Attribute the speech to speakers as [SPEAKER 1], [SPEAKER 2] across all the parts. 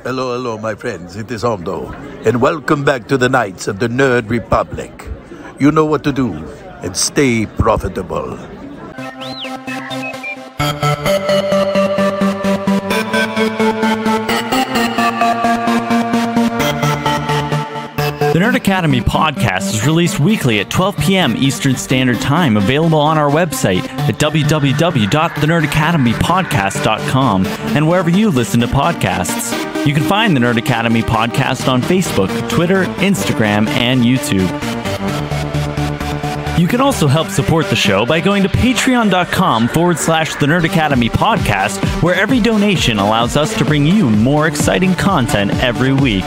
[SPEAKER 1] Hello, hello, my friends. It is Hondo. And welcome back to the Knights of the Nerd Republic. You know what to do, and stay profitable.
[SPEAKER 2] The Nerd Academy podcast is released weekly at 12 p.m. Eastern Standard Time, available on our website at www.thenerdacademypodcast.com and wherever you listen to podcasts. You can find the Nerd Academy podcast on Facebook, Twitter, Instagram, and YouTube. You can also help support the show by going to patreon.com/The Nerd Academy podcast, where every donation allows us to bring you more exciting content every week.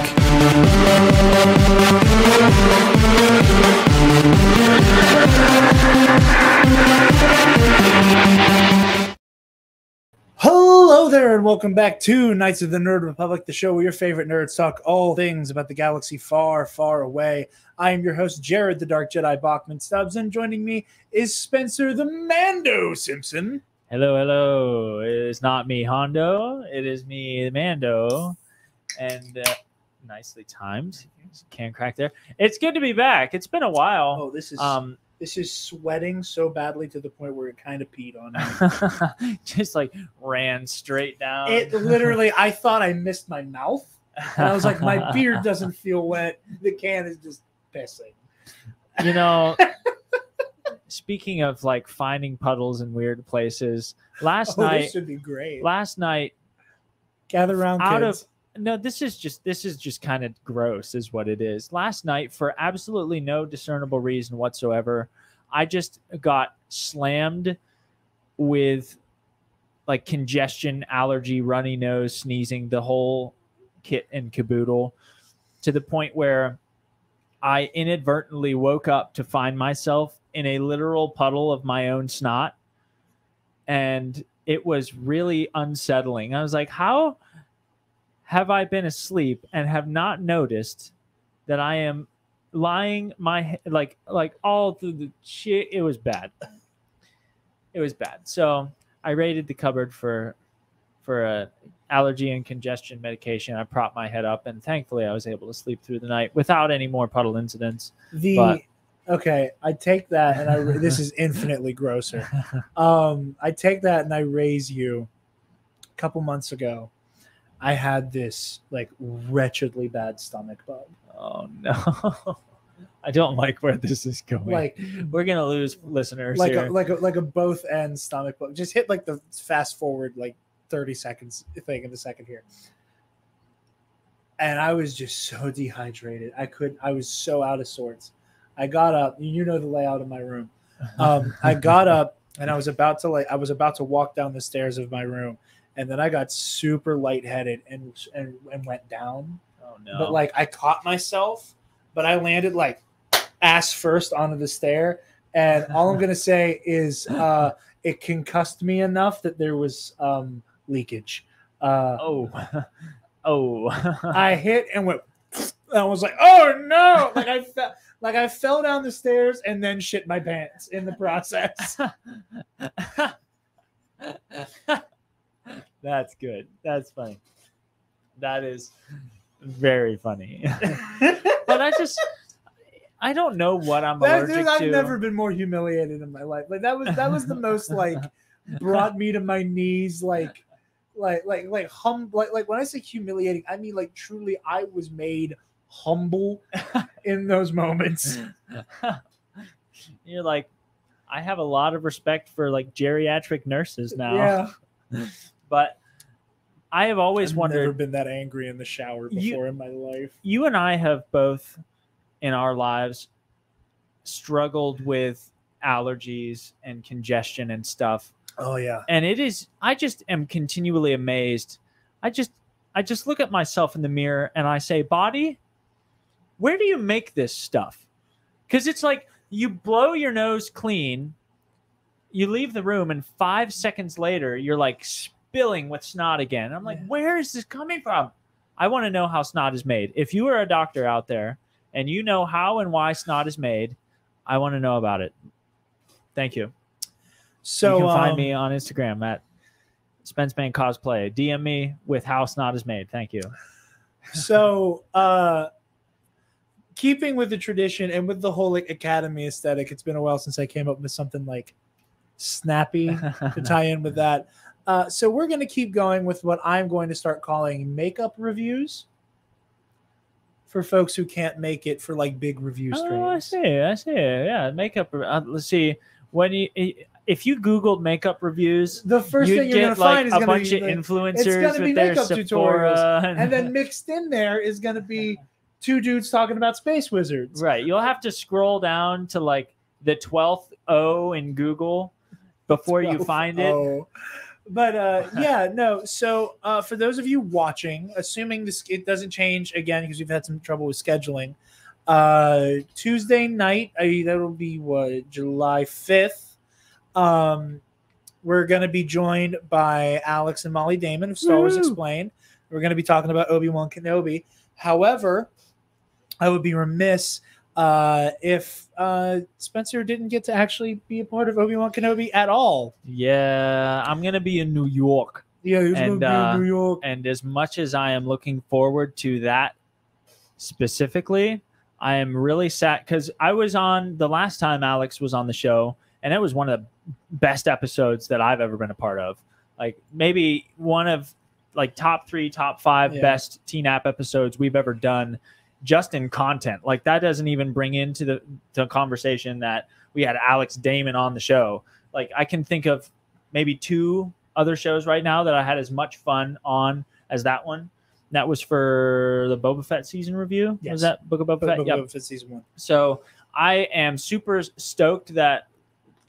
[SPEAKER 3] Hello there, and welcome back to Knights of the Nerd Republic, the show where your favorite nerds talk all things about the galaxy far, far away. I am your host, Jarod the Dark Jedi Bachman Stubbs, and joining me is Spencer the Mando Simpson.
[SPEAKER 4] Hello, hello. It is not me, Hondo. It is me, Mando. And nicely timed. Can't crack there. It's good to be back. It's been a while.
[SPEAKER 3] Oh, this is sweating so badly to the point where it kind of peed on me.
[SPEAKER 4] Just like ran straight down.
[SPEAKER 3] It literally, I thought I missed my mouth. And I was like, my beard doesn't feel wet. The can is just pissing.
[SPEAKER 4] You know, speaking of like finding puddles in weird places, last night.
[SPEAKER 3] This would be great.
[SPEAKER 4] Last night.
[SPEAKER 3] Gather around, kids.
[SPEAKER 4] No, this is just kind of gross is what it is. Last night, for absolutely no discernible reason whatsoever, I just got slammed with like congestion, allergy, runny nose, sneezing, the whole kit and caboodle, to the point where I inadvertently woke up to find myself in a literal puddle of my own snot. And it was really unsettling. I was like, how have I been asleep and have not noticed that I am lying my like all through the shit? It was bad. It was bad. So I raided the cupboard for a allergy and congestion medication. I propped my head up, and thankfully I was able to sleep through the night without any more puddle incidents.
[SPEAKER 3] Okay, I take that, and this is infinitely grosser. I take that, and I raise you. A couple months ago, I had this like wretchedly bad stomach bug.
[SPEAKER 4] Oh no. I don't like where this is going.
[SPEAKER 3] Like,
[SPEAKER 4] we're gonna lose listeners
[SPEAKER 3] like
[SPEAKER 4] here.
[SPEAKER 3] like a both end stomach bug. Just hit like the fast forward like 30 seconds thing in the second here. And I was just so dehydrated. I was so out of sorts. I got up. You know the layout of my room. I got up and I was about to walk down the stairs of my room. And then I got super lightheaded and went down.
[SPEAKER 4] Oh no!
[SPEAKER 3] But like I caught myself, but I landed like ass first onto the stair. And all I'm gonna say is it concussed me enough that there was leakage.
[SPEAKER 4] Oh.
[SPEAKER 3] I hit and went. I was like, oh no! Like I fell down the stairs and then shit my pants in the process.
[SPEAKER 4] That's good. That's funny. That is very funny. But I don't know what I'm allergic to.
[SPEAKER 3] I've never been more humiliated in my life. Like that was the most like brought me to my knees. Like when I say humiliating, I mean like truly I was made humble in those moments.
[SPEAKER 4] You're like, I have a lot of respect for like geriatric nurses now.
[SPEAKER 3] Yeah.
[SPEAKER 4] But I have always wondered.
[SPEAKER 3] I've never been that angry in the shower before in my life.
[SPEAKER 4] You and I have both in our lives struggled with allergies and congestion and stuff.
[SPEAKER 3] Oh yeah.
[SPEAKER 4] And I just am continually amazed. I just look at myself in the mirror and I say, body, where do you make this stuff? Because it's like you blow your nose clean, you leave the room, and 5 seconds later, you're like spilling with snot again. I'm like, where is this coming from? I want to know how snot is made. If you are a doctor out there and you know how and why snot is made, I want to know about it. Thank you.
[SPEAKER 3] So
[SPEAKER 4] you can find me on Instagram at SpenceMan Cosplay. DM me with how snot is made. Thank you.
[SPEAKER 3] So, keeping with the tradition and with the whole like Academy aesthetic, it's been a while since I came up with something like snappy to tie in with that. So we're going to keep going with what I'm going to start calling makeup reviews for folks who can't make it for like big review streams.
[SPEAKER 4] I see. Yeah, makeup. Let's see. If you Googled makeup reviews,
[SPEAKER 3] the first thing you're going to find is
[SPEAKER 4] a bunch of influencers with their
[SPEAKER 3] makeup
[SPEAKER 4] Sephora
[SPEAKER 3] tutorials, and then mixed in there is going to be two dudes talking about space wizards.
[SPEAKER 4] Right. You'll have to scroll down to like the 12th O in Google before you find it.
[SPEAKER 3] But yeah, no. So for those of you watching, assuming it doesn't change again because we've had some trouble with scheduling, Tuesday night, that'll be what, July 5th. We're going to be joined by Alex and Molly Damon of Star Wars Explained. We're going to be talking about Obi-Wan Kenobi. However, I would be remiss if Spencer didn't get to actually be a part of Obi-Wan Kenobi at all.
[SPEAKER 4] Yeah, I'm going to be in New York.
[SPEAKER 3] Yeah, he's going to be in New York.
[SPEAKER 4] And as much as I am looking forward to that specifically, I am really sad because I was on the last time Alex was on the show, and it was one of the best episodes that I've ever been a part of. Like maybe one of like top 3, top 5 best TNAP episodes we've ever done. Just in content, like that doesn't even bring into the conversation that we had Alex Damon on the show. Like I can think of maybe 2 other shows right now that I had as much fun on as that one. That was for the Boba Fett season review.
[SPEAKER 3] Yes.
[SPEAKER 4] Was that Book of Boba Fett?
[SPEAKER 3] Boba Fett season 1.
[SPEAKER 4] So I am super stoked that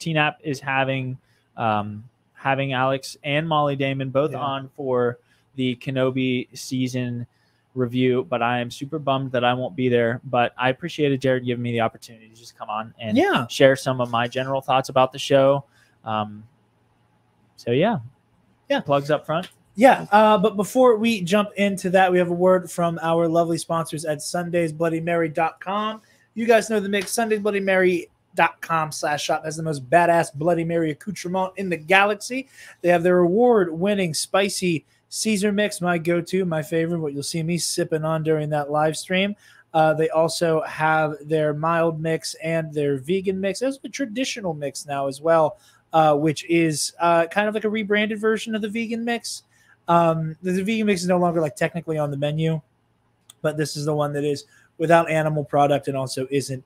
[SPEAKER 4] TNAP is having Alex and Molly Damon both on for the Kenobi season review, but I am super bummed that I won't be there. But I appreciated Jarod giving me the opportunity to just come on and share some of my general thoughts about the show. So yeah, plugs up front.
[SPEAKER 3] Yeah, but before we jump into that, we have a word from our lovely sponsors at SundaysBloodyMary.com. You guys know the mix. SundaysBloodyMary.com/shop has the most badass Bloody Mary accoutrement in the galaxy. They have their award-winning spicy Caesar mix, my go-to, my favorite, what you'll see me sipping on during that live stream. They also have their mild mix and their vegan mix. There's a traditional mix now as well, which is kind of like a rebranded version of the vegan mix. The vegan mix is no longer like technically on the menu, but this is the one that is without animal product and also isn't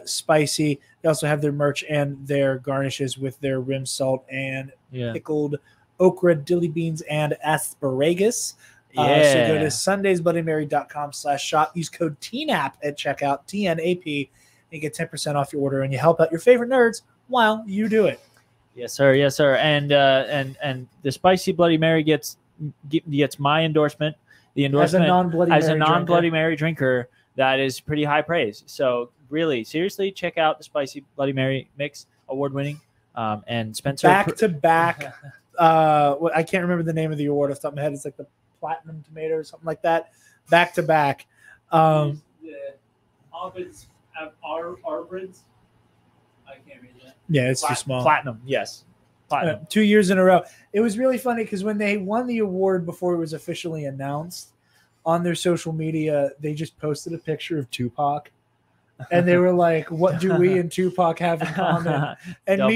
[SPEAKER 3] spicy. They also have their merch and their garnishes with their rim salt and pickled okra, dilly beans, and asparagus. So go to SundaysBloodyMary.com/shop. Use code TNAP at checkout, TNAP, and you get 10% off your order, and you help out your favorite nerds while you do it.
[SPEAKER 4] Yes, sir. Yes, sir. And the spicy Bloody Mary gets my endorsement. The endorsement as a non-Bloody Mary drinker, that is pretty high praise. So really, seriously, check out the spicy Bloody Mary mix, award-winning. And Spencer
[SPEAKER 3] back to back. I can't remember the name of the award off the top of my head. It's like the Platinum Tomato or something like that. Back to back.
[SPEAKER 4] Arbrids. I can't read that.
[SPEAKER 3] Yeah, it's too small.
[SPEAKER 4] Platinum, yes. Platinum.
[SPEAKER 3] 2 years in a row. It was really funny because when they won the award before it was officially announced, on their social media, they just posted a picture of Tupac. And they were like, what do we and Tupac have in common? And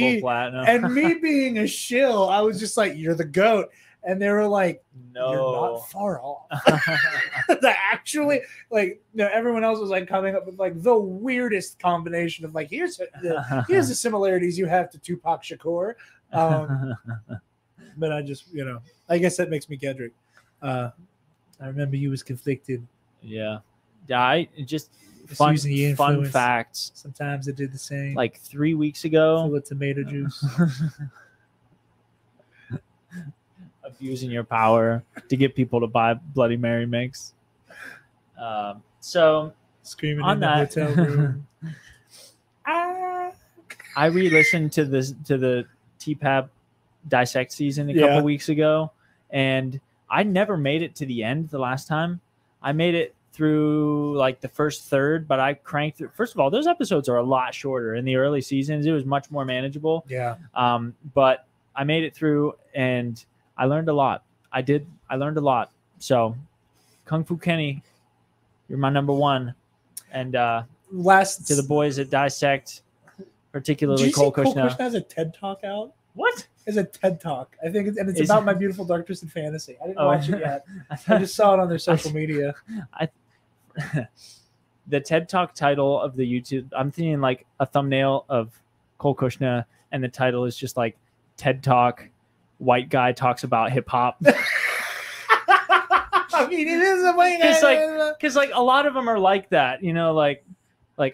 [SPEAKER 3] me being a shill, I was just like, you're the GOAT. And they were like, no, you're not far off. Actually, like, everyone else was like coming up with like the weirdest combination of like, here's the similarities you have to Tupac Shakur. But I just, I guess that makes me Kendrick. I remember you was conflicted.
[SPEAKER 4] Yeah. I just fun facts.
[SPEAKER 3] Sometimes it did the same.
[SPEAKER 4] Like 3 weeks ago.
[SPEAKER 3] Full of tomato juice.
[SPEAKER 4] Abusing your power to get people to buy Bloody Mary mix. So
[SPEAKER 3] screaming
[SPEAKER 4] on
[SPEAKER 3] in
[SPEAKER 4] that,
[SPEAKER 3] the hotel room.
[SPEAKER 4] I re-listened to the TPAB Dissect season a couple weeks ago, and I never made it to the end the last time. I made it through like the first third, but I cranked through. First of all, those episodes are a lot shorter. In the early seasons, it was much more manageable.
[SPEAKER 3] Yeah.
[SPEAKER 4] But I made it through, and I learned a lot. I learned a lot. So Kung Fu Kenny, you're my number one. And
[SPEAKER 3] Last
[SPEAKER 4] to the boys that dissect,
[SPEAKER 3] Did
[SPEAKER 4] particularly
[SPEAKER 3] you see
[SPEAKER 4] Cole
[SPEAKER 3] Cole
[SPEAKER 4] Kushner.
[SPEAKER 3] Kushner has a TED Talk out?
[SPEAKER 4] What?
[SPEAKER 3] It's a TED Talk. I think it's
[SPEAKER 4] Is
[SPEAKER 3] about
[SPEAKER 4] it?
[SPEAKER 3] My Beautiful Dark Twisted Fantasy. I didn't
[SPEAKER 4] Oh,
[SPEAKER 3] watch it yet.
[SPEAKER 4] I
[SPEAKER 3] I
[SPEAKER 4] thought-
[SPEAKER 3] just saw it on their social media.
[SPEAKER 4] The TED Talk title of the YouTube, I'm thinking like a thumbnail of Cole Kushner, and the title is just like TED Talk, white guy talks about hip hop.
[SPEAKER 3] I mean, it is a way.
[SPEAKER 4] Because like a lot of them are like that, you know, like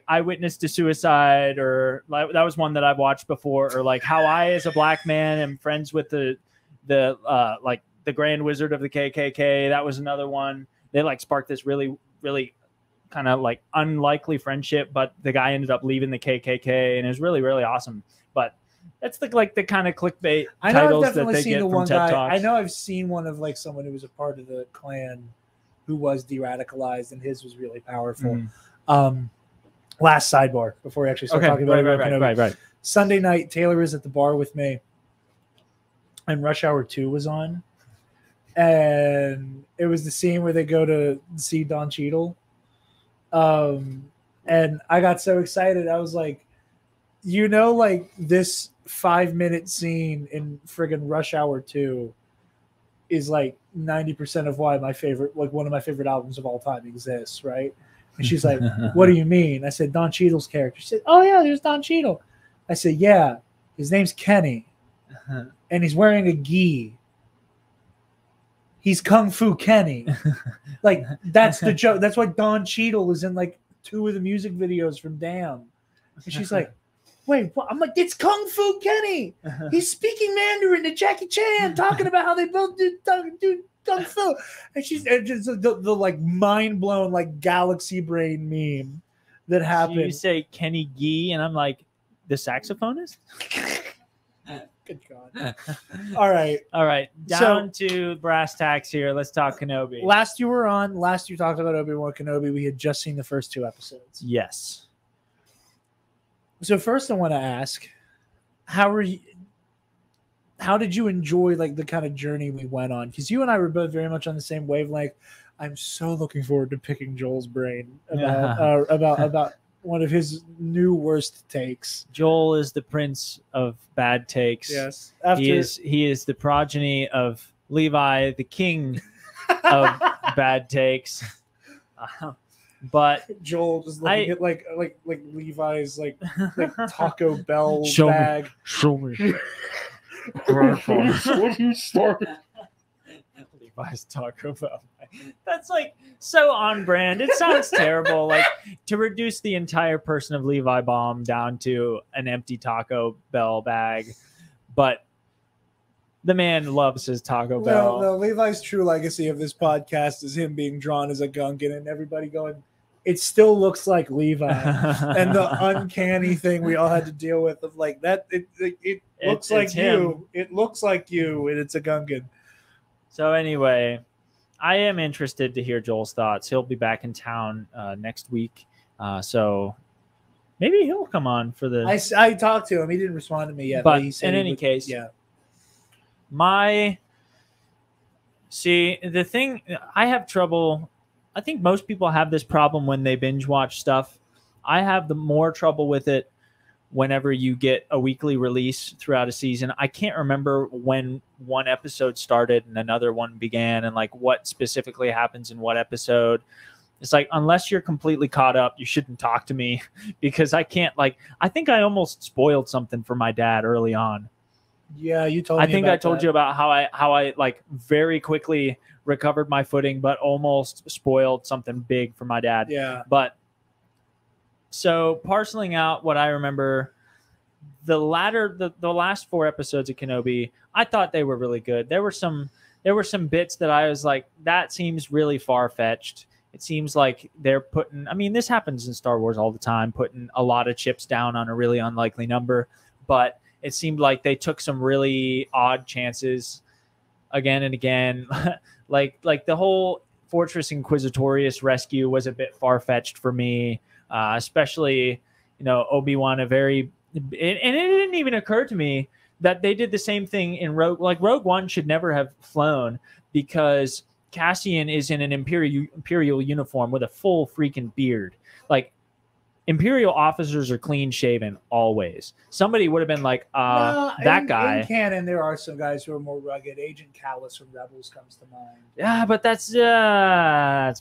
[SPEAKER 4] Eyewitness to Suicide, or like that was one that I've watched before, or like How I, as a Black Man, am friends with the like the Grand Wizard of the KKK. That was another one. They like sparked this really, really kind of like unlikely friendship, but the guy ended up leaving the KKK, and it was really, really awesome. But that's the kind of clickbait
[SPEAKER 3] I know I've
[SPEAKER 4] titles that
[SPEAKER 3] definitely
[SPEAKER 4] they
[SPEAKER 3] seen
[SPEAKER 4] get
[SPEAKER 3] the
[SPEAKER 4] from
[SPEAKER 3] one
[SPEAKER 4] TED
[SPEAKER 3] guy.
[SPEAKER 4] Talks.
[SPEAKER 3] I know I've seen one of like someone who was a part of the Klan who was de-radicalized, and his was really powerful. Last sidebar before we actually start talking about Obi-Wan Kenobi.
[SPEAKER 4] right.
[SPEAKER 3] Sunday night, Taylor was at the bar with me, and Rush Hour 2 was on. And it was the scene where they go to see Don Cheadle. And I got so excited. I was like, you know, like this 5-minute scene in friggin' Rush Hour 2 is like 90% of why my favorite, like one of my favorite albums of all time exists, right? And she's like, what do you mean? I said, Don Cheadle's character. She said, oh yeah, there's Don Cheadle. I said, yeah, his name's Kenny. And he's wearing a gi. He's Kung Fu Kenny. Like, that's the joke. That's why Don Cheadle was in like 2 of the music videos from Damn. And she's like, wait, what? I'm like, it's Kung Fu Kenny. He's speaking Mandarin to Jackie Chan, talking about how they both do Kung Fu. And she's just the like mind blown, like galaxy brain meme that happened.
[SPEAKER 4] You say Kenny Gee, and I'm like, the saxophonist?
[SPEAKER 3] Good God. All right.
[SPEAKER 4] Down to brass tacks here. Let's talk Kenobi.
[SPEAKER 3] Last you talked about Obi-Wan Kenobi. We had just seen the first 2 episodes.
[SPEAKER 4] Yes.
[SPEAKER 3] So first I want to ask, how did you enjoy like the kind of journey we went on? Because you and I were both very much on the same wavelength. I'm so looking forward to picking Joel's brain about one of his new worst takes.
[SPEAKER 4] Joel is the prince of bad takes.
[SPEAKER 3] Yes.
[SPEAKER 4] He is the progeny of Levi, the king of bad takes. But
[SPEAKER 3] Joel just looking at like Levi's like Taco Bell
[SPEAKER 4] Show me.
[SPEAKER 3] bag.
[SPEAKER 4] Show me.
[SPEAKER 3] What you started?
[SPEAKER 4] Levi's Taco Bell. That's like so on brand. It sounds terrible. Like to reduce the entire person of Levi Bomb down to an empty Taco Bell bag. But the man loves his Taco Bell.
[SPEAKER 3] No, Levi's true legacy of this podcast is him being drawn as a Gungan and everybody going, it still looks like Levi. And the uncanny thing we all had to deal with of like that, it looks like you.
[SPEAKER 4] Him.
[SPEAKER 3] It looks like you, and it's a Gungan.
[SPEAKER 4] So anyway, I am interested to hear Joel's thoughts. He'll be back in town next week. So maybe he'll come on for the...
[SPEAKER 3] I talked to him. He didn't respond to me yet.
[SPEAKER 4] But
[SPEAKER 3] he said
[SPEAKER 4] in
[SPEAKER 3] he
[SPEAKER 4] any
[SPEAKER 3] would,
[SPEAKER 4] case,
[SPEAKER 3] yeah.
[SPEAKER 4] The thing, I have trouble. I think most people have this problem when they binge watch stuff. I have the more trouble with it whenever you get a weekly release throughout a season. I can't remember when one episode started and another one began and like what specifically happens in what episode. It's like, unless you're completely caught up, you shouldn't talk to me because I can't I think I almost spoiled something for my dad early on.
[SPEAKER 3] Yeah, you told me.
[SPEAKER 4] I think I told you about how I like very quickly recovered my footing, but almost spoiled something big for my dad.
[SPEAKER 3] Yeah.
[SPEAKER 4] But so parceling out what I remember, the last 4 episodes of Kenobi, I thought they were really good. There were some bits that I was like, that seems really far-fetched. It seems like they're putting, I mean, this happens in Star Wars all the time, putting a lot of chips down on a really unlikely number, but it seemed like they took some really odd chances again and again. like the whole Fortress Inquisitorius rescue was a bit far-fetched for me, especially, Obi-Wan, and it didn't even occur to me that they did the same thing in Rogue One should never have flown because Cassian is in an imperial uniform with a full freaking beard. Like, Imperial officers are clean shaven always. Somebody would have been like, that guy.
[SPEAKER 3] In canon, there are some guys who are more rugged. Agent Callus from Rebels comes to mind.
[SPEAKER 4] Yeah, but that's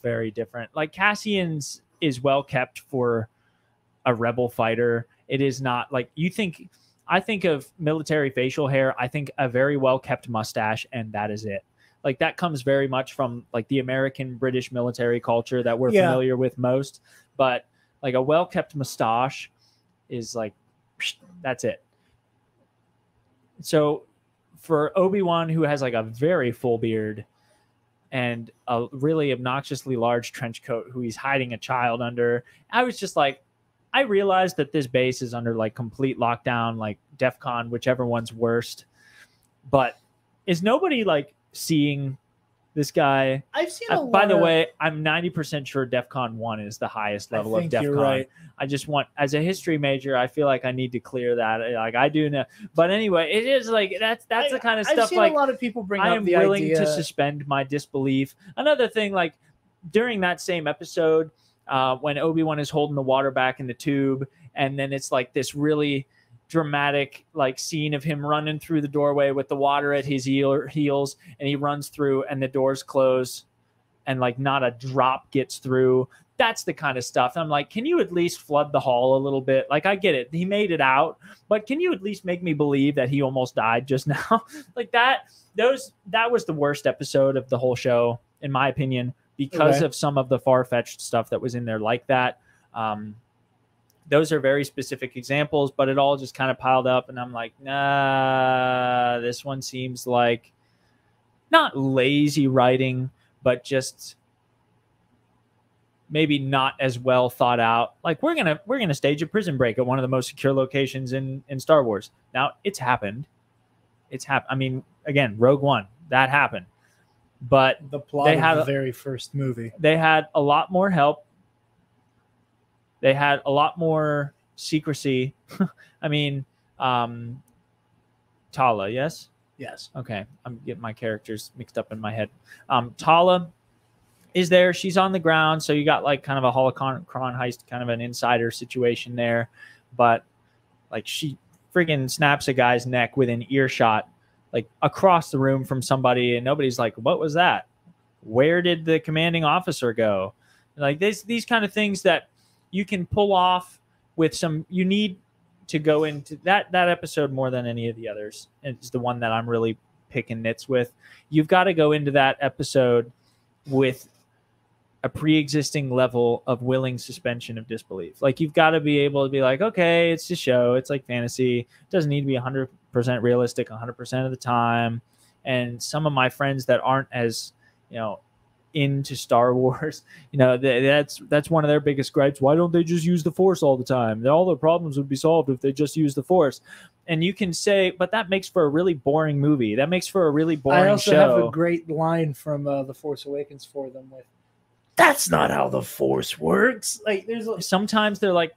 [SPEAKER 4] very different. Like, Cassian's is well kept for a rebel fighter. It is not like you think. I think of military facial hair. I think a very well kept mustache, and that is it. Like, that comes very much from like the American British military culture that we're familiar with most. But like a well kept mustache is like, that's it. So for Obi-Wan, who has like a very full beard and a really obnoxiously large trench coat, who he's hiding a child under, I was just like, I realized that this base is under like complete lockdown, like DEFCON, whichever one's worst. But is nobody like seeing this guy?
[SPEAKER 3] I've seen
[SPEAKER 4] by the way, I'm 90% sure DEFCON 1 is the highest level of DEFCON.
[SPEAKER 3] You're right.
[SPEAKER 4] I just want, as a history major, I feel like I need to clear that. Like, I do know. But anyway, it is like, that's the kind of stuff.
[SPEAKER 3] I've seen
[SPEAKER 4] like,
[SPEAKER 3] a lot of people bring
[SPEAKER 4] I
[SPEAKER 3] up
[SPEAKER 4] am
[SPEAKER 3] the
[SPEAKER 4] willing
[SPEAKER 3] idea.
[SPEAKER 4] to suspend my disbelief. Another thing, like during that same episode, when Obi-Wan is holding the water back in the tube, and then it's like this really dramatic like scene of him running through the doorway with the water at his heels, and he runs through and the doors close and like not a drop gets through. That's the kind of stuff. I'm like, can you at least flood the hall a little bit? Like, I get it, he made it out, but can you at least make me believe that he almost died just now? Like that was the worst episode of the whole show, in my opinion, because of some of the far-fetched stuff that was in there like that. Those are very specific examples, but it all just kind of piled up, and I'm like, nah, this one seems like not lazy writing, but just maybe not as well thought out. Like, we're gonna stage a prison break at one of the most secure locations in Star Wars. Now, it's happened. I mean, again, Rogue One, that happened. But
[SPEAKER 3] the plot of the very first movie.
[SPEAKER 4] They had a lot more help. They had a lot more secrecy. I mean, Tala, yes?
[SPEAKER 3] Yes.
[SPEAKER 4] Okay, I'm getting my characters mixed up in my head. Tala is there. She's on the ground, so you got like kind of a holocron heist, kind of an insider situation there. But like, she friggin' snaps a guy's neck within earshot, like across the room from somebody, and nobody's like, what was that? Where did the commanding officer go? Like, these kind of things that you can pull off with some. You need to go into that episode more than any of the others. It's the one that I'm really picking nits with. You've got to go into that episode with a pre-existing level of willing suspension of disbelief. Like, you've got to be able to be like, okay, it's a show. It's like fantasy. It doesn't need to be 100% realistic 100% of the time. And some of my friends that aren't as, into Star Wars, that's one of their biggest gripes. Why don't they just use the Force all the time? All their problems would be solved if they just use the Force. And you can say, but that makes for a really boring movie. That makes for a really boring show.
[SPEAKER 3] I also have a great line from The Force Awakens for them with, "That's not how the Force works." Like,
[SPEAKER 4] sometimes they're like, I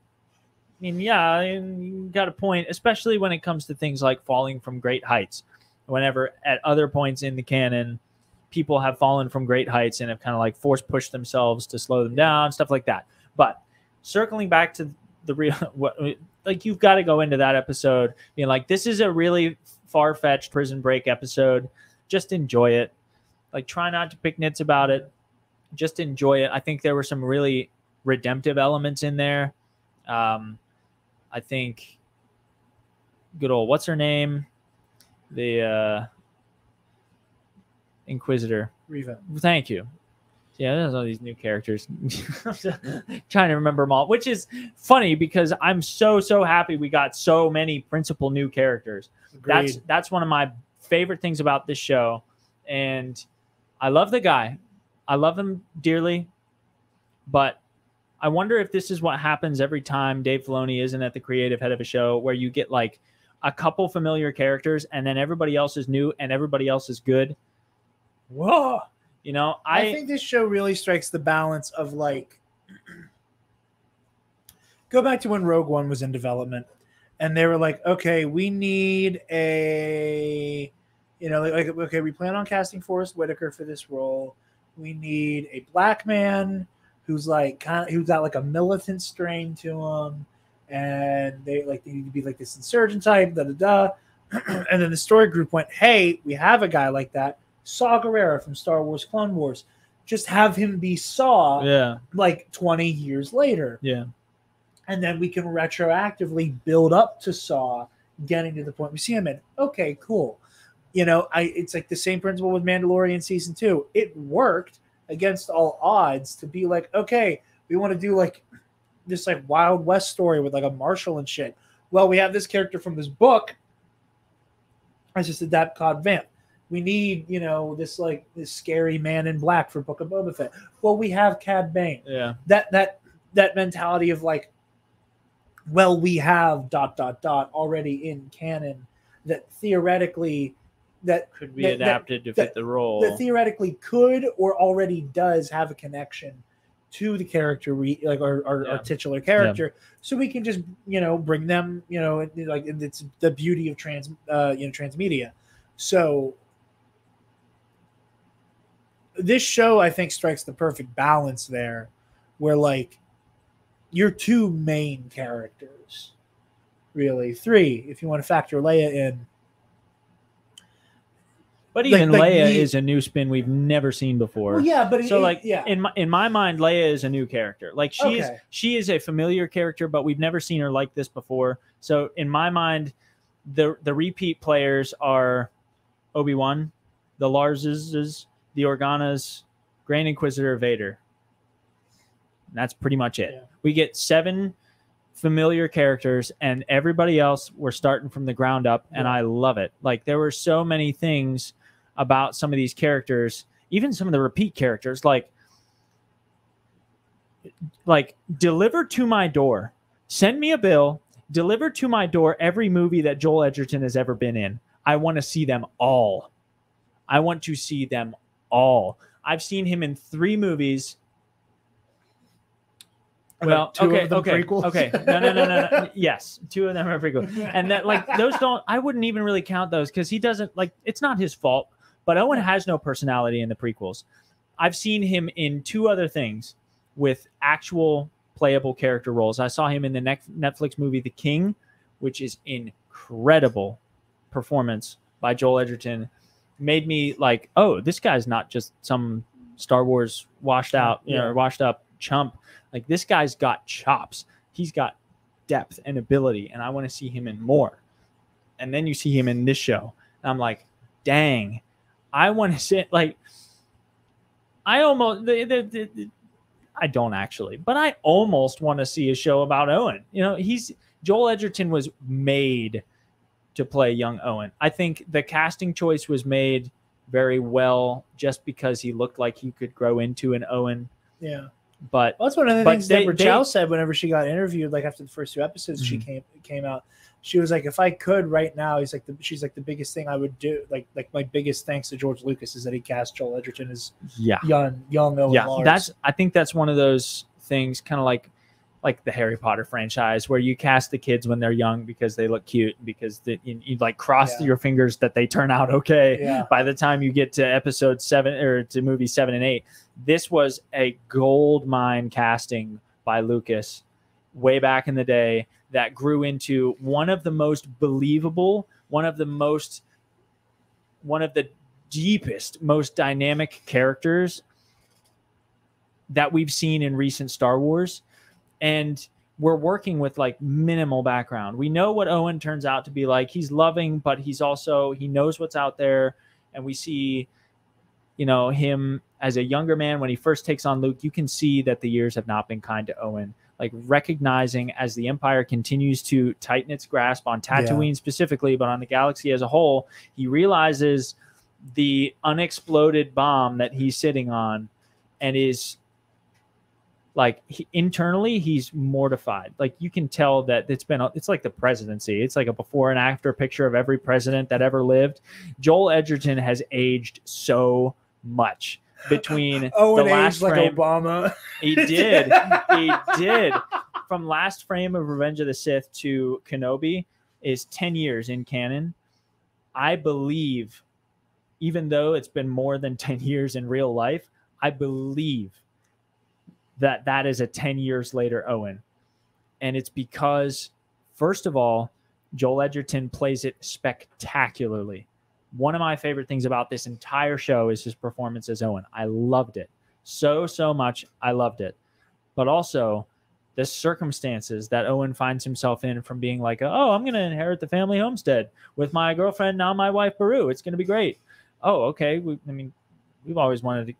[SPEAKER 4] mean, yeah, you got a point, especially when it comes to things like falling from great heights. Whenever at other points in the canon, people have fallen from great heights and have kind of like force pushed themselves to slow them down, stuff like that. But circling back to the real, like, you've got to go into that episode being like, this is a really far-fetched prison break episode. Just enjoy it. Like, try not to pick nits about it. Just enjoy it. I think there were some really redemptive elements in there. I think good old, what's her name? The Inquisitor.
[SPEAKER 3] Reva.
[SPEAKER 4] Thank you. Yeah, there's all these new characters. Trying to remember them all, which is funny because I'm so happy we got so many principal new characters.
[SPEAKER 3] Agreed.
[SPEAKER 4] That's one of my favorite things about this show. And I love the guy. I love him dearly. But I wonder if this is what happens every time Dave Filoni isn't at the creative head of a show, where you get like a couple familiar characters and then everybody else is new and everybody else is good. Whoa. I
[SPEAKER 3] think this show really strikes the balance of like, go back to when Rogue One was in development and they were like, okay, we need a, okay, we plan on casting Forrest Whitaker for this role. We need a black man who's like who's got like a militant strain to him, and they need to be like this insurgent type. Da da da. And then the story group went, "Hey, we have a guy like that, Saw Gerrera from Star Wars Clone Wars. Just have him be Saw, like 20 years later."
[SPEAKER 4] Yeah.
[SPEAKER 3] And then we can retroactively build up to Saw getting to the point we see him in. Okay, cool. It's like the same principle with Mandalorian season 2. It worked against all odds to be like, okay, we want to do like this like Wild West story with like a marshal and shit. Well, we have this character from this book. It's just adapt Cobb Vanth. We need, this scary man in black for Book of Boba Fett. Well, we have Cad Bane.
[SPEAKER 4] Yeah.
[SPEAKER 3] That mentality of like, well, we have ... already in canon that theoretically that
[SPEAKER 4] could be adapted to fit the role.
[SPEAKER 3] That theoretically could or already does have a connection to the character our titular character. So we can just, bring them, like it's the beauty of transmedia. So this show, I think, strikes the perfect balance there where like your two main characters, really 3, if you want to factor Leia in.
[SPEAKER 4] But even Leia is a new spin we've never seen before.
[SPEAKER 3] Well, yeah, but
[SPEAKER 4] in my mind, Leia is a new character. Like she is a familiar character, but we've never seen her like this before. So in my mind, the repeat players are Obi-Wan, the Larses, the Organas, Grand Inquisitor, Vader. And that's pretty much it. Yeah. We get 7 familiar characters, and everybody else we're starting from the ground up, and I love it. Like there were so many things about some of these characters, even some of the repeat characters, like deliver to my door, send me a bill, deliver to my door every movie that Joel Edgerton has ever been in. I want to see them all. I want to see them all. I've seen him in 3 movies. Well, okay. No. Yes, 2 of them are prequels, and that those don't. I wouldn't even really count those because he doesn't It's not his fault, but Owen has no personality in the prequels. I've seen him in 2 other things with actual playable character roles. I saw him in the Netflix movie The King, which is incredible performance by Joel Edgerton. Made me like, oh, this guy's not just some Star Wars washed up chump. Like this guy's got chops. He's got depth and ability, and I want to see him in more. And then you see him in this show, and I'm like, dang, I want to sit I don't actually, but I almost want to see a show about Owen. Joel Edgerton was made to play young Owen. I think the casting choice was made very well just because he looked like he could grow into an Owen.
[SPEAKER 3] Yeah.
[SPEAKER 4] But
[SPEAKER 3] that's one of the things Deborah Chow said whenever she got interviewed, after the first 2 episodes, she came out. She was like, if I could right now, she's like the biggest thing I would do, like my biggest thanks to George Lucas is that he cast Joel Edgerton as young Owen Lars.
[SPEAKER 4] I think that's one of those things, kind of like the Harry Potter franchise, where you cast the kids when they're young because they look cute, because you cross your fingers that they turn out okay.
[SPEAKER 3] Yeah.
[SPEAKER 4] By the time you get to episode 7 or to movie 7 and 8, this was a gold mine casting by Lucas way back in the day that grew into one of the most believable, one of the deepest, most dynamic characters that we've seen in recent Star Wars. And we're working with minimal background. We know what Owen turns out to be like. He's loving, but he knows what's out there. And we see, him as a younger man, when he first takes on Luke, you can see that the years have not been kind to Owen. Recognizing as the Empire continues to tighten its grasp on Tatooine specifically, but on the galaxy as a whole, he realizes the unexploded bomb that he's sitting on, and is internally he's mortified. You can tell that it's like the presidency. It's like a before and after picture of every president that ever lived. Joel Edgerton has aged so much between the last frame.
[SPEAKER 3] Obama.
[SPEAKER 4] He did. From last frame of Revenge of the Sith to Kenobi is 10 years in canon. I believe, even though it's been more than 10 years in real life, I believe that is a 10 years later Owen. And it's because, first of all, Joel Edgerton plays it spectacularly. One of my favorite things about this entire show is his performance as Owen. I loved it so much. I loved it. But also the circumstances that Owen finds himself in, from being like, oh, I'm going to inherit the family homestead with my girlfriend, now my wife, Beru. It's going to be great. Oh, okay. We've always wanted a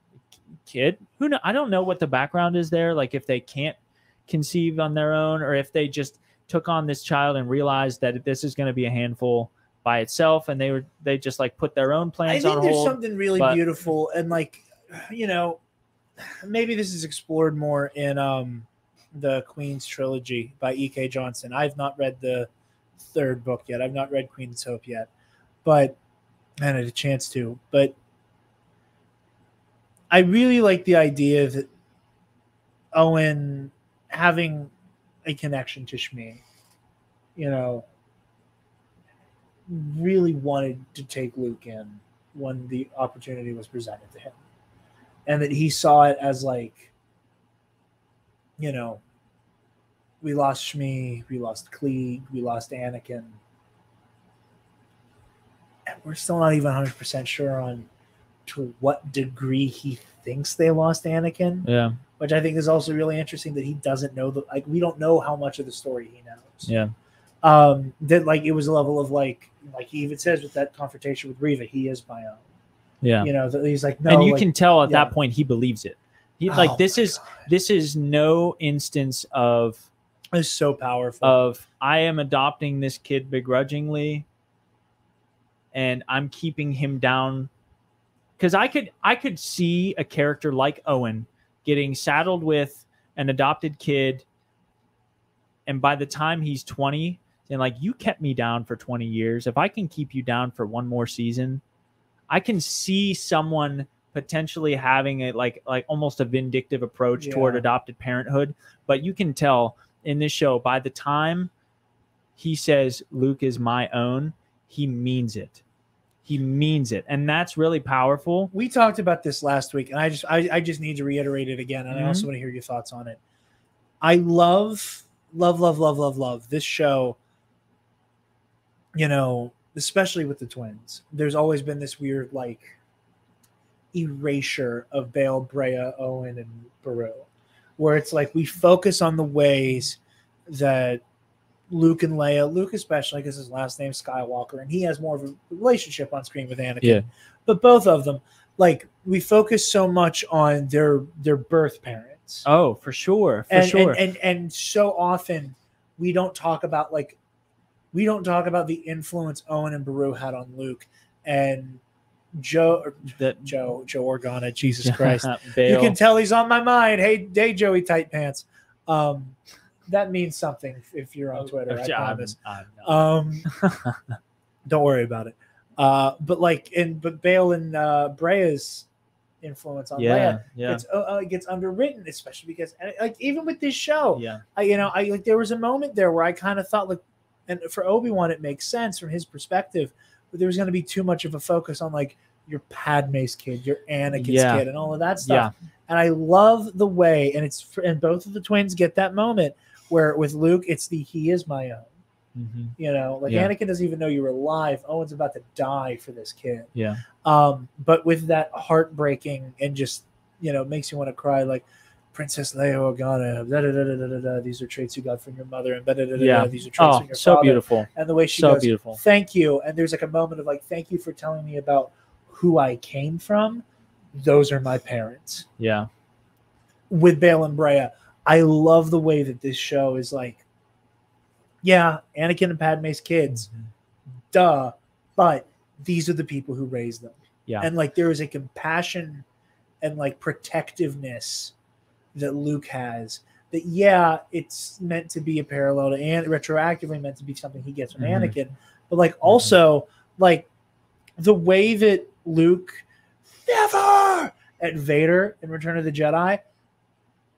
[SPEAKER 4] kid. I don't know what the background is there. Like if they can't conceive on their own, or if they just took on this child and realized that this is going to be a handful by itself, and they just like put their own plans on hold. I think
[SPEAKER 3] there's something really beautiful, and like, you know, maybe this is explored more in the Queen's trilogy by E.K. Johnson. I've not read the third book yet. I've not read Queen's Hope yet, but I had a chance to. But I really like the idea that Owen having a connection to Shmi, you know, really wanted to take Luke in when the opportunity was presented to him. And that he saw it as like, you know, we lost Shmi, we lost Klieg, we lost Anakin. And we're still not even 100% sure on to what degree he thinks they lost Anakin.
[SPEAKER 4] Yeah.
[SPEAKER 3] Which I think is also really interesting, that he doesn't know we don't know how much of the story he knows.
[SPEAKER 4] Yeah.
[SPEAKER 3] That like it was a level of like he even says with that confrontation with Reva, he is my own.
[SPEAKER 4] Yeah.
[SPEAKER 3] You know, that he's like, no.
[SPEAKER 4] And you can tell at that point he believes it. This
[SPEAKER 3] God.
[SPEAKER 4] is no instance of,
[SPEAKER 3] it's so powerful,
[SPEAKER 4] of I am adopting this kid begrudgingly and I'm keeping him down. Because I could see a character like Owen getting saddled with an adopted kid, and by the time he's 20, and like, you kept me down for 20 years. If I can keep you down for one more season, I can see someone potentially having a like almost a vindictive approach toward adopted parenthood. But you can tell in this show, by the time he says Luke is my own, he means it. He means it, and that's really powerful.
[SPEAKER 3] We talked about this last week, and I just need to reiterate it again, and I also want to hear your thoughts on it. I love this show, you know, especially with the twins. There's always been this weird like erasure of Bail, Brea, Owen, and Beru, where it's like we focus on the ways that Luke and Leia, Luke especially because his last name's Skywalker, and he has more of a relationship on screen with Anakin.
[SPEAKER 4] Yeah.
[SPEAKER 3] But both of them, like, we focus so much on their birth parents.
[SPEAKER 4] Oh, for sure.
[SPEAKER 3] And so often we don't talk about the influence Owen and Beru had on Luke and Joe Organa, Jesus Christ. You can tell he's on my mind. Hey, Joey Tight Pants. That means something if you're on Twitter. I promise. Don't worry about it. But Bail and Brea's influence on Leia gets underwritten, especially because like even with this show, I there was a moment there where I kind of thought like, and for Obi-Wan it makes sense from his perspective, but there was going to be too much of a focus on like your Padme's kid, your Anakin's kid, and all of that stuff. Yeah. And I love the way, and both of the twins get that moment where with Luke, it's he is my own. Mm-hmm. You know, like Anakin doesn't even know you're alive. Owen's about to die for this kid.
[SPEAKER 4] Yeah.
[SPEAKER 3] But with that heartbreaking and just, you know, makes you want to cry, like Princess Leia Organa, these are traits you got from your mother, and these are traits from your
[SPEAKER 4] so
[SPEAKER 3] father.
[SPEAKER 4] Beautiful.
[SPEAKER 3] And the way she goes, beautiful. Thank you. And there's like a moment of like, thank you for telling me about who I came from. Those are my parents.
[SPEAKER 4] Yeah.
[SPEAKER 3] With Bail and Brea, I love the way that this show is like, Anakin and Padme's kids, duh, but these are the people who raised them.
[SPEAKER 4] Yeah.
[SPEAKER 3] And like there is a compassion and like protectiveness that Luke has that, it's meant to be a parallel to and retroactively meant to be something he gets from Anakin. But like also like the way that Luke never at Vader in Return of the Jedi.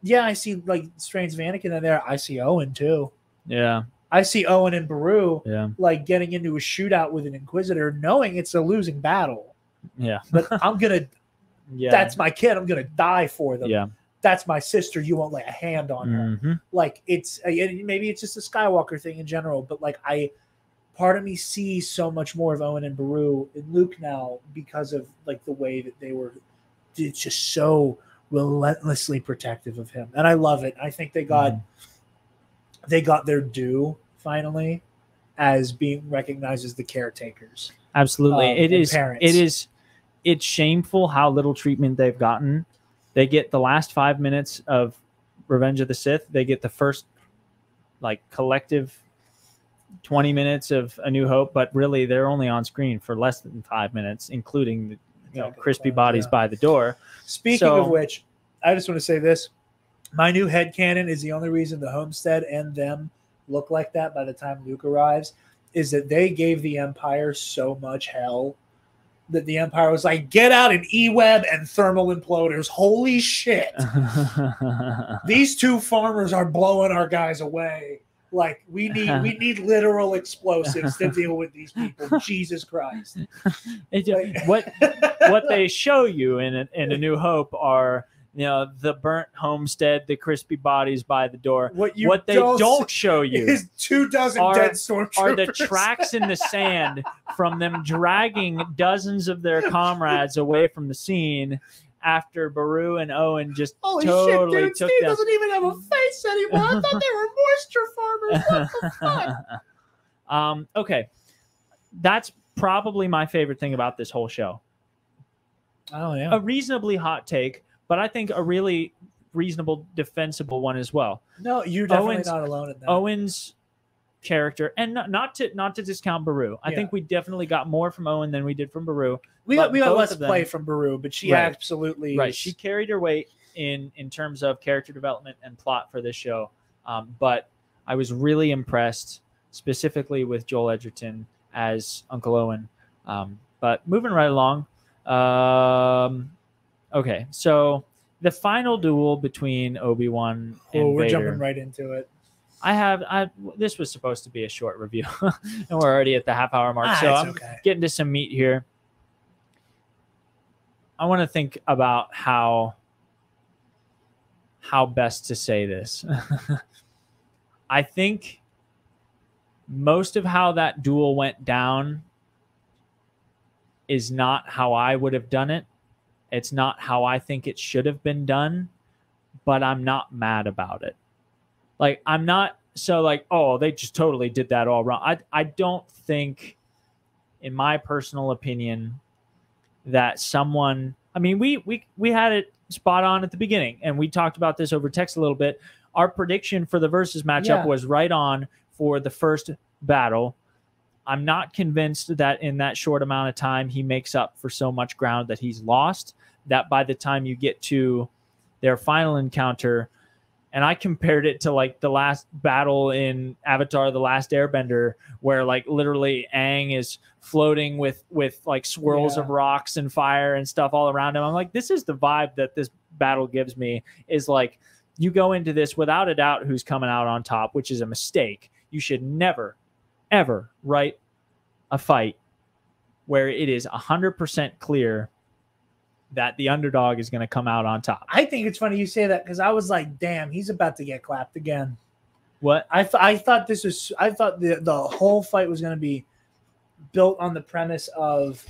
[SPEAKER 3] Yeah, I see like strains of Anakin in there. I see Owen too.
[SPEAKER 4] Yeah.
[SPEAKER 3] I see Owen and Beru like getting into a shootout with an Inquisitor, knowing it's a losing battle.
[SPEAKER 4] Yeah.
[SPEAKER 3] But I'm gonna
[SPEAKER 4] Yeah.
[SPEAKER 3] That's my kid. I'm going to die for them.
[SPEAKER 4] Yeah.
[SPEAKER 3] That's my sister. You won't lay a hand on her.
[SPEAKER 4] Mhm.
[SPEAKER 3] Like maybe it's just a Skywalker thing in general, but like part of me sees so much more of Owen and Beru and Luke now because of like the way that they were just so relentlessly protective of him. And I love it. I think they got their due finally as being recognized as the caretakers.
[SPEAKER 4] Absolutely.
[SPEAKER 3] Parents.
[SPEAKER 4] It's shameful how little treatment they've gotten. They get the last 5 minutes of Revenge of the Sith. They get the first like collective 20 minutes of A New Hope, but really they're only on screen for less than 5 minutes, including the crispy bodies by the door.
[SPEAKER 3] Speaking of which, I just want to say this. My new headcanon is the only reason the Homestead and them look like that by the time Luke arrives is that they gave the Empire so much hell that the Empire was like, get out an E-web and thermal imploders. Holy shit. These two farmers are blowing our guys away. Like we need literal explosives to deal with these people. Jesus Christ!
[SPEAKER 4] What they show you in A New Hope are the burnt homestead, the crispy bodies by the door. What they don't show you
[SPEAKER 3] is 24 dead stormtroopers.
[SPEAKER 4] Are the tracks in the sand from them dragging dozens of their comrades away from the scene. After Beru and Owen just
[SPEAKER 3] Holy
[SPEAKER 4] totally
[SPEAKER 3] shit, dude,
[SPEAKER 4] took
[SPEAKER 3] Steve
[SPEAKER 4] them.
[SPEAKER 3] doesn't even have a face anymore. I thought they were moisture farmers. What the fuck?
[SPEAKER 4] Okay. That's probably my favorite thing about this whole show.
[SPEAKER 3] Oh, yeah.
[SPEAKER 4] A reasonably hot take, but I think a really reasonable, defensible one as well.
[SPEAKER 3] No, you're definitely not alone in that.
[SPEAKER 4] Owen's character, and not to discount Beru. I think we definitely got more from Owen than we did from Beru.
[SPEAKER 3] We got less play from Beru, but she absolutely
[SPEAKER 4] right. She carried her weight in terms of character development and plot for this show. But I was really impressed, specifically with Joel Edgerton as Uncle Owen. But moving right along. Okay, so the final duel between Obi-Wan and
[SPEAKER 3] we're
[SPEAKER 4] Vader.
[SPEAKER 3] jumping right into it.
[SPEAKER 4] This was supposed to be a short review, and we're already at the half-hour mark, so I'm getting to some meat here. I want to think about how best to say this. I think most of how that duel went down is not how I would have done it. It's not how I think it should have been done, but I'm not mad about it. Like, I'm not so like, oh, they just totally did that all wrong. I don't think, in my personal opinion, that someone, I mean, we had it spot on at the beginning, and we talked about this over text a little bit. Our prediction for the versus matchup was right on for the first battle. I'm not convinced that in that short amount of time he makes up for so much ground that he's lost, that by the time you get to their final encounter, and I compared it to like the last battle in Avatar: The Last Airbender, where like literally Aang is floating with like swirls of rocks and fire and stuff all around him. I'm like, this is the vibe that this battle gives me, is like, you go into this without a doubt who's coming out on top, which is a mistake. You should never, ever write a fight where it is 100% clear that the underdog is going to come out on top.
[SPEAKER 3] I think it's funny you say that, because I was like, damn, he's about to get clapped again.
[SPEAKER 4] What?
[SPEAKER 3] I thought the whole fight was going to be built on the premise of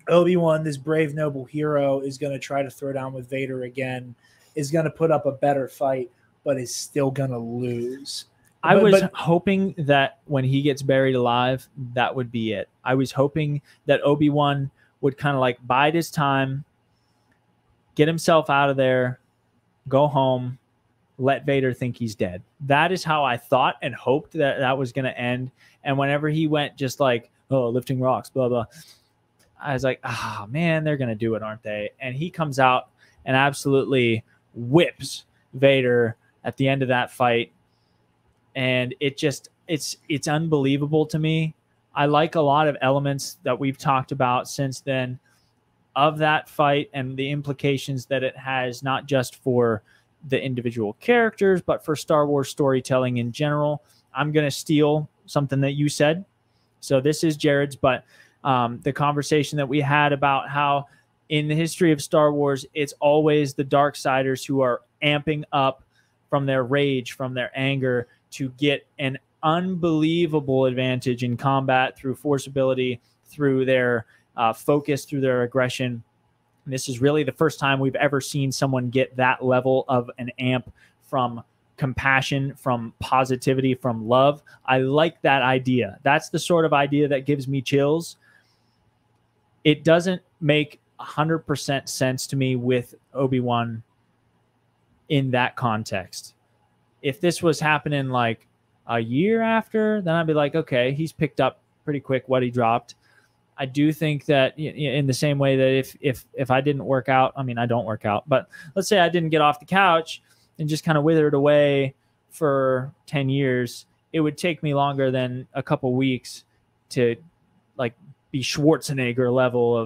[SPEAKER 3] Obi-Wan, this brave, noble hero, is going to try to throw down with Vader again, is going to put up a better fight, but is still going to lose.
[SPEAKER 4] I was hoping that when he gets buried alive, that would be it. I was hoping that Obi-Wan would kind of like bide his time, get himself out of there, go home, let Vader think he's dead. That is how I thought and hoped that was going to end. And whenever he went just like, oh, lifting rocks, blah, blah, I was like, oh, man, they're going to do it, aren't they? And he comes out and absolutely whips Vader at the end of that fight. And it's unbelievable to me. I like a lot of elements that we've talked about since then of that fight and the implications that it has, not just for the individual characters, but for Star Wars storytelling in general. I'm going to steal something that you said. So this is Jarod's, but the conversation that we had about how in the history of Star Wars, it's always the Darksiders who are amping up from their rage, from their anger, to get an unbelievable advantage in combat through force ability, through their focus, through their aggression. And this is really the first time we've ever seen someone get that level of an amp from compassion, from positivity, from love. I like that idea. That's the sort of idea that gives me chills. It doesn't make 100% sense to me with Obi-Wan in that context. If this was happening like a year after, then I'd be like, okay, he's picked up pretty quick what he dropped. I do think that in the same way that if I didn't work out, I mean, I don't work out, but let's say I didn't get off the couch and just kind of withered away for 10 years, it would take me longer than a couple weeks to like be Schwarzenegger level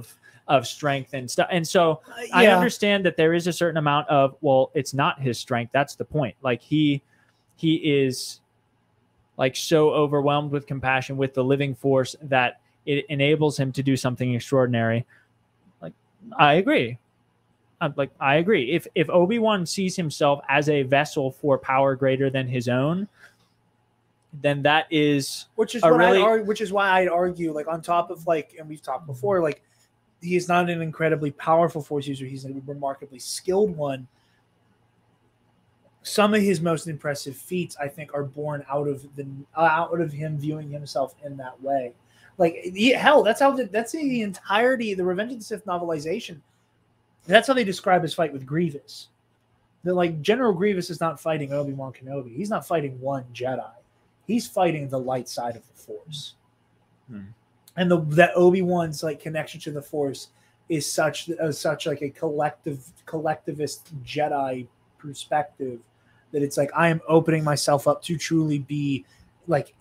[SPEAKER 4] of strength and stuff. And so I understand that there is a certain amount of, well, it's not his strength. That's the point. Like he is like so overwhelmed with compassion, with the living force, that it enables him to do something extraordinary. Like, I agree. I agree. If Obi-Wan sees himself as a vessel for power greater than his own, then that is
[SPEAKER 3] which is why I'd argue, like, on top of, like, and we've talked before, like, he is not an incredibly powerful force user. He's a remarkably skilled one. Some of his most impressive feats, I think, are born out of him viewing himself in that way. Like, hell, that's the entirety of the Revenge of the Sith novelization. That's how they describe his fight with Grievous. That, like, General Grievous is not fighting Obi-Wan Kenobi. He's not fighting one Jedi. He's fighting the light side of the Force. And that Obi-Wan's, like, connection to the Force is such like a collectivist Jedi perspective that it's like, I am opening myself up to truly be like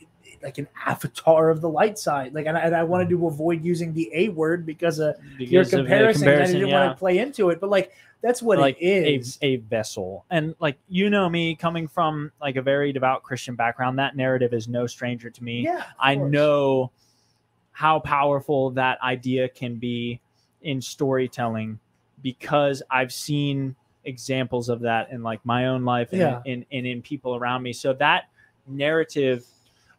[SPEAKER 3] an avatar of the light side. Like, and I wanted to avoid using the A word because your comparison. I didn't want to play into it, but like, that's what it is.
[SPEAKER 4] A vessel. And like, you know me coming from like a very devout Christian background, that narrative is no stranger to me.
[SPEAKER 3] Yeah,
[SPEAKER 4] I know how powerful that idea can be in storytelling because I've seen examples of that in like my own life and in people around me. So that narrative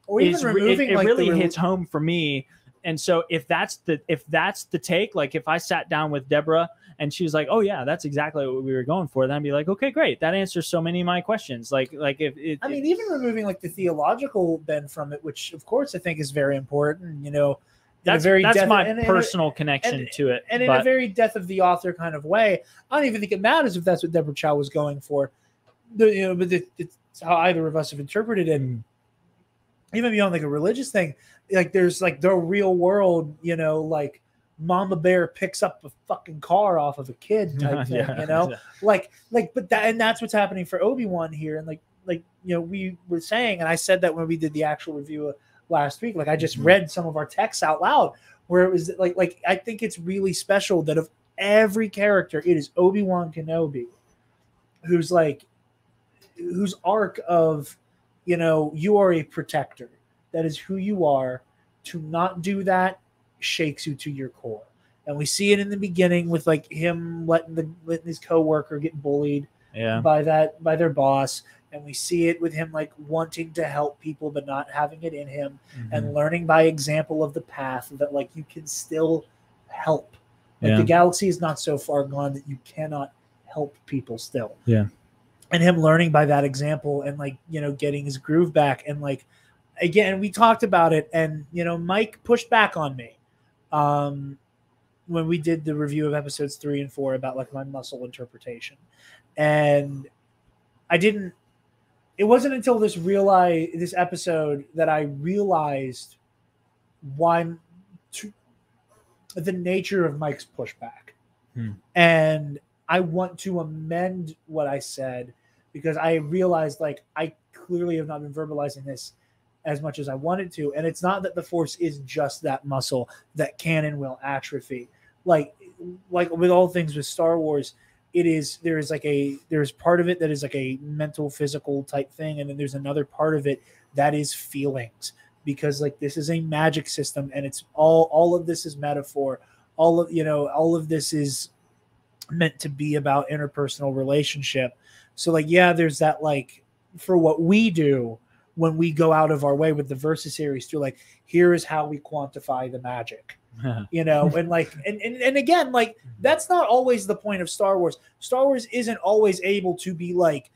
[SPEAKER 4] really hits home for me. And so if that's the take, like if I sat down with Deborah and she was like, "Oh yeah, that's exactly what we were going for," then I'd be like, "Okay, great. That answers so many of my questions." Like
[SPEAKER 3] even removing like the theological bend from it, which of course I think is very important, you know.
[SPEAKER 4] That's my personal connection to it.
[SPEAKER 3] And in a very death of the author kind of way. I don't even think it matters if that's what Deborah Chow was going for. But it's how either of us have interpreted it. And even beyond like a religious thing, like there's like the real world, you know, like Mama Bear picks up a fucking car off of a kid type thing, you know? And that's what's happening for Obi-Wan here. And like, you know, we were saying, and I said that when we did the actual review last week, like I just read some of our texts out loud where it was like I think it's really special that of every character, it is Obi-Wan Kenobi whose arc of, you know, you are a protector. That is who you are. To not do that shakes you to your core. And we see it in the beginning with like him letting his coworker get bullied by their boss. And we see it with him like wanting to help people but not having it in him, and learning by example of the path that like you can still help. Like the galaxy is not so far gone that you cannot help people still.
[SPEAKER 4] Yeah.
[SPEAKER 3] And him learning by that example and like, you know, getting his groove back. And like, again, we talked about it and, you know, Mike pushed back on me when we did the review of episodes 3 and 4 about like my muscle interpretation. And it wasn't until this episode that I realized the nature of Mike's pushback. And I want to amend what I said because I realized like I clearly have not been verbalizing this as much as I wanted to. And it's not that the Force is just that muscle that can and will atrophy. Like with all things with Star Wars, there's part of it that is like a mental, physical type thing. And then there's another part of it that is feelings, because like this is a magic system and it's all of this is metaphor. all of this is meant to be about interpersonal relationship. So like, yeah, there's that, like, for what we do when we go out of our way with the Versus series to like, here is how we quantify the magic, and like, and again, like, that's not always the point of Star Wars. Star Wars isn't always able to be like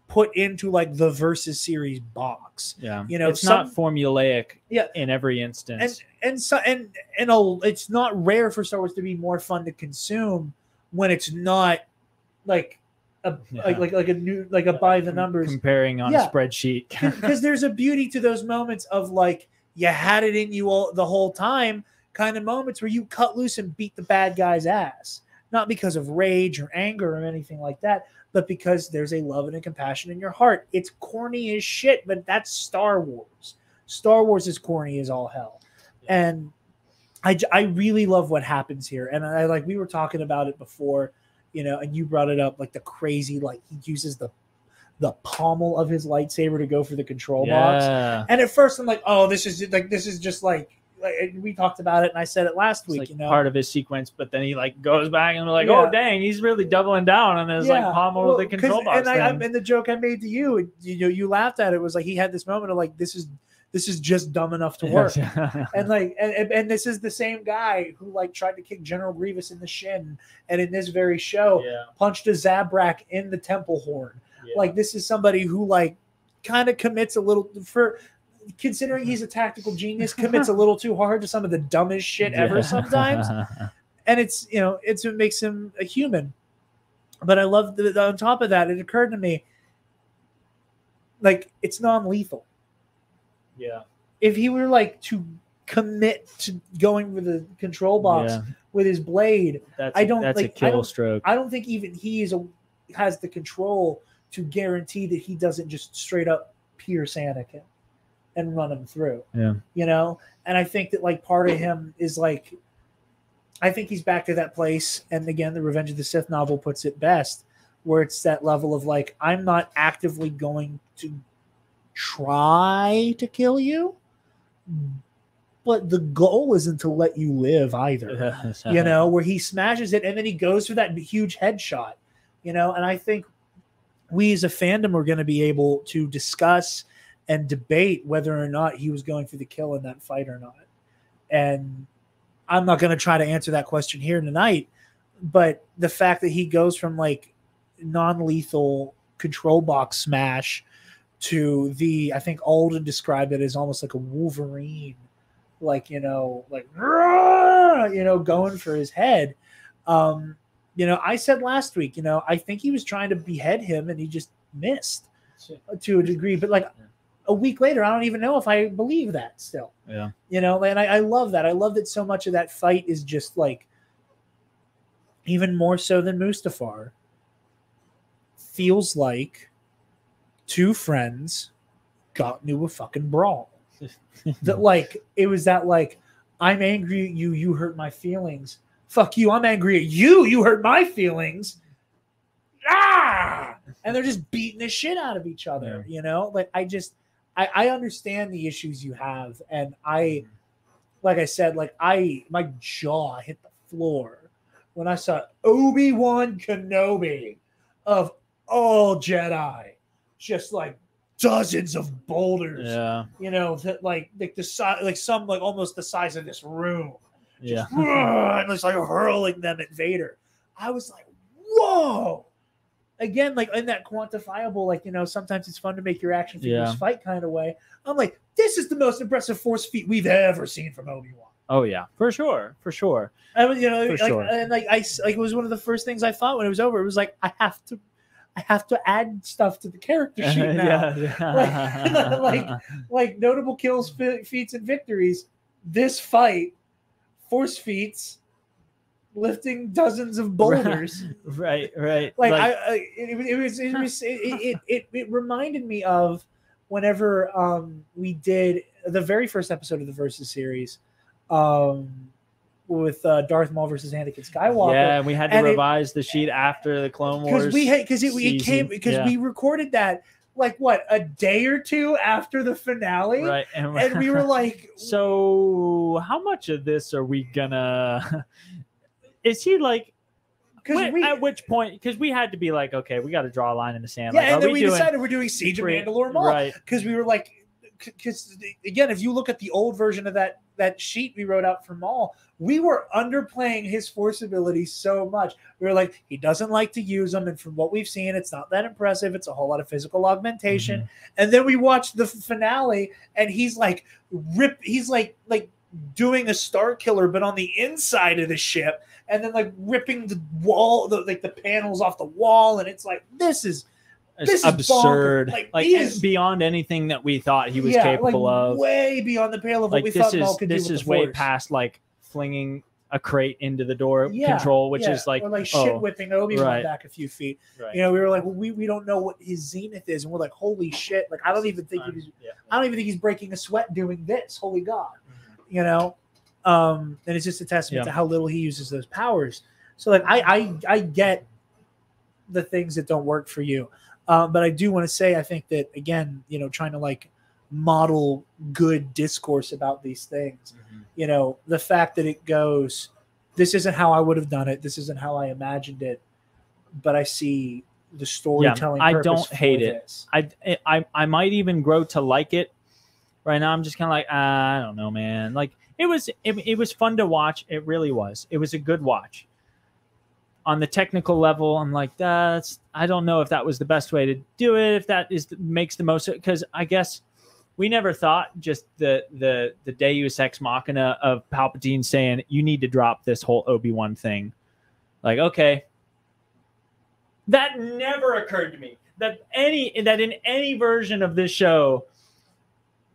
[SPEAKER 3] put into like the Versus series box.
[SPEAKER 4] It's not formulaic in every instance.
[SPEAKER 3] And it's not rare for Star Wars to be more fun to consume when it's not like like a by the numbers
[SPEAKER 4] comparing on a spreadsheet.
[SPEAKER 3] Because there's a beauty to those moments of like, you had it in you the whole time kind of moments where you cut loose and beat the bad guy's ass, not because of rage or anger or anything like that, but because there's a love and a compassion in your heart. It's corny as shit, but that's Star Wars. Star Wars is corny as all hell. And I really love what happens here. And I like, we were talking about it before, and you brought it up, like the crazy, like he uses the pommel of his lightsaber to go for the control box. And at first I'm like, oh, this is just like we talked about it, and I said it last week,
[SPEAKER 4] like part of his sequence, but then he like goes back and we're like, oh dang, he's really doubling down on his like pommel of the control box.
[SPEAKER 3] And the joke I made to you, and you laughed at it, was like, he had this moment of like, this is just dumb enough to work. And like, and this is the same guy who like tried to kick General Grievous in the shin, and in this very show punched a Zabrak in the temple horn. Like, this is somebody who like kind of commits a little, for considering he's a tactical genius, commits a little too hard to some of the dumbest shit ever sometimes. And it's what makes him a human. But I love on top of that, it occurred to me, like, it's non-lethal. If he were like to commit to going with the control box with his blade, that's a kill stroke. I don't think even he has the control to guarantee that he doesn't just straight up pierce Anakin and run him through. And I think that like part of him is like, I think he's back to that place. And again, the Revenge of the Sith novel puts it best, where it's that level of like, I'm not actively going to try to kill you, but the goal isn't to let you live either. Where he smashes it and then he goes for that huge headshot, and I think we as a fandom are going to be able to discuss and debate whether or not he was going for the kill in that fight or not. And I'm not going to try to answer that question here tonight, but the fact that he goes from like non-lethal control box smash to I think Alden described it as almost like a Wolverine, like, like, going for his head. I said last week, I think he was trying to behead him and he just missed to a degree, but like a week later, I don't even know if I believe that still. And I love that. I love that so much of that fight is just like, even more so than Mustafar, feels like two friends got into a fucking brawl. That like, it was that like, I'm angry at you, you hurt my feelings. Fuck you, I'm angry at you, you hurt my feelings. And they're just beating the shit out of each other, Like, I understand the issues you have, and like I said, like my jaw hit the floor when I saw Obi-Wan Kenobi of all Jedi, just like dozens of boulders, that like the size, like some like almost the size of this room, and it's like hurling them at Vader. I was like, whoa. Again, like in that quantifiable, like, sometimes it's fun to make your action figures fight kind of way. I'm like, this is the most impressive force feat we've ever seen from Obi-Wan.
[SPEAKER 4] Oh yeah, for sure.
[SPEAKER 3] I was, and like it was one of the first things I thought when it was over. It was like, I have to add stuff to the character sheet now. like notable kills, feats, and victories. This fight, force feats, lifting dozens of boulders.
[SPEAKER 4] Right.
[SPEAKER 3] Like it reminded me of whenever we did the very first episode of the Versus series, with Darth Maul versus Anakin Skywalker.
[SPEAKER 4] Yeah, and we had to revise the sheet after the Clone Wars
[SPEAKER 3] because we recorded that like what, a day or two after the finale,
[SPEAKER 4] right?
[SPEAKER 3] And we were like,
[SPEAKER 4] so how much of this are we gonna? Is he like? At which point, because we had to be like, okay, we got to draw a line in the sand.
[SPEAKER 3] Yeah,
[SPEAKER 4] like,
[SPEAKER 3] and then we decided we're doing Siege of Mandalore Mall,
[SPEAKER 4] right?
[SPEAKER 3] Because we were like, because again, if you look at the old version of that sheet we wrote out for Maul, we were underplaying his force ability so much. We were like, he doesn't like to use them, and from what we've seen, it's not that impressive. It's a whole lot of physical augmentation. And then we watched the finale, and he's like doing a Star Killer, but on the inside of the ship, and then like ripping the wall, the panels off the wall, and it's like this is
[SPEAKER 4] absurd,
[SPEAKER 3] is
[SPEAKER 4] beyond anything that we thought he was capable of.
[SPEAKER 3] Way beyond the pale of what we thought Maul could do.
[SPEAKER 4] This is way past like flinging a crate into the door control, which is like,
[SPEAKER 3] or like shit whipping Obi-Wan back a few feet.
[SPEAKER 4] Right.
[SPEAKER 3] You know, we were like, well, we don't know what his zenith is, and we're like, holy shit! Like, I don't even think he's breaking a sweat doing this. Holy God, you know. And it's just a testament to how little he uses those powers. So like, I get the things that don't work for you, but I do want to say, I think that again, you know, trying to like model good discourse about these things. You know, the fact that it goes, this isn't how I would have done it. This isn't how I imagined it. But I see the storytelling.
[SPEAKER 4] I don't hate it. I might even grow to like it. Right now, I'm just kind of like, I don't know, man. Like it was fun to watch. It really was. It was a good watch. On the technical level, I'm like, I don't know if that was the best way to do it. If that makes the most, because I guess we never thought just the Deus Ex Machina of Palpatine saying you need to drop this whole Obi-Wan thing. Like, okay, that never occurred to me that in any version of this show,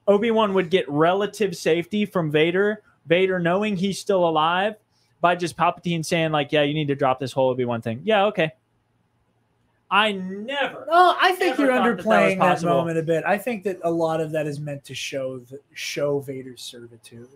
[SPEAKER 4] Obi-Wan would get relative safety from Vader knowing he's still alive by just Palpatine saying like, yeah, you need to drop this whole Obi-Wan thing. Yeah, okay. I never.
[SPEAKER 3] No, I think you're underplaying that moment a bit. I think that a lot of that is meant to show Vader's servitude,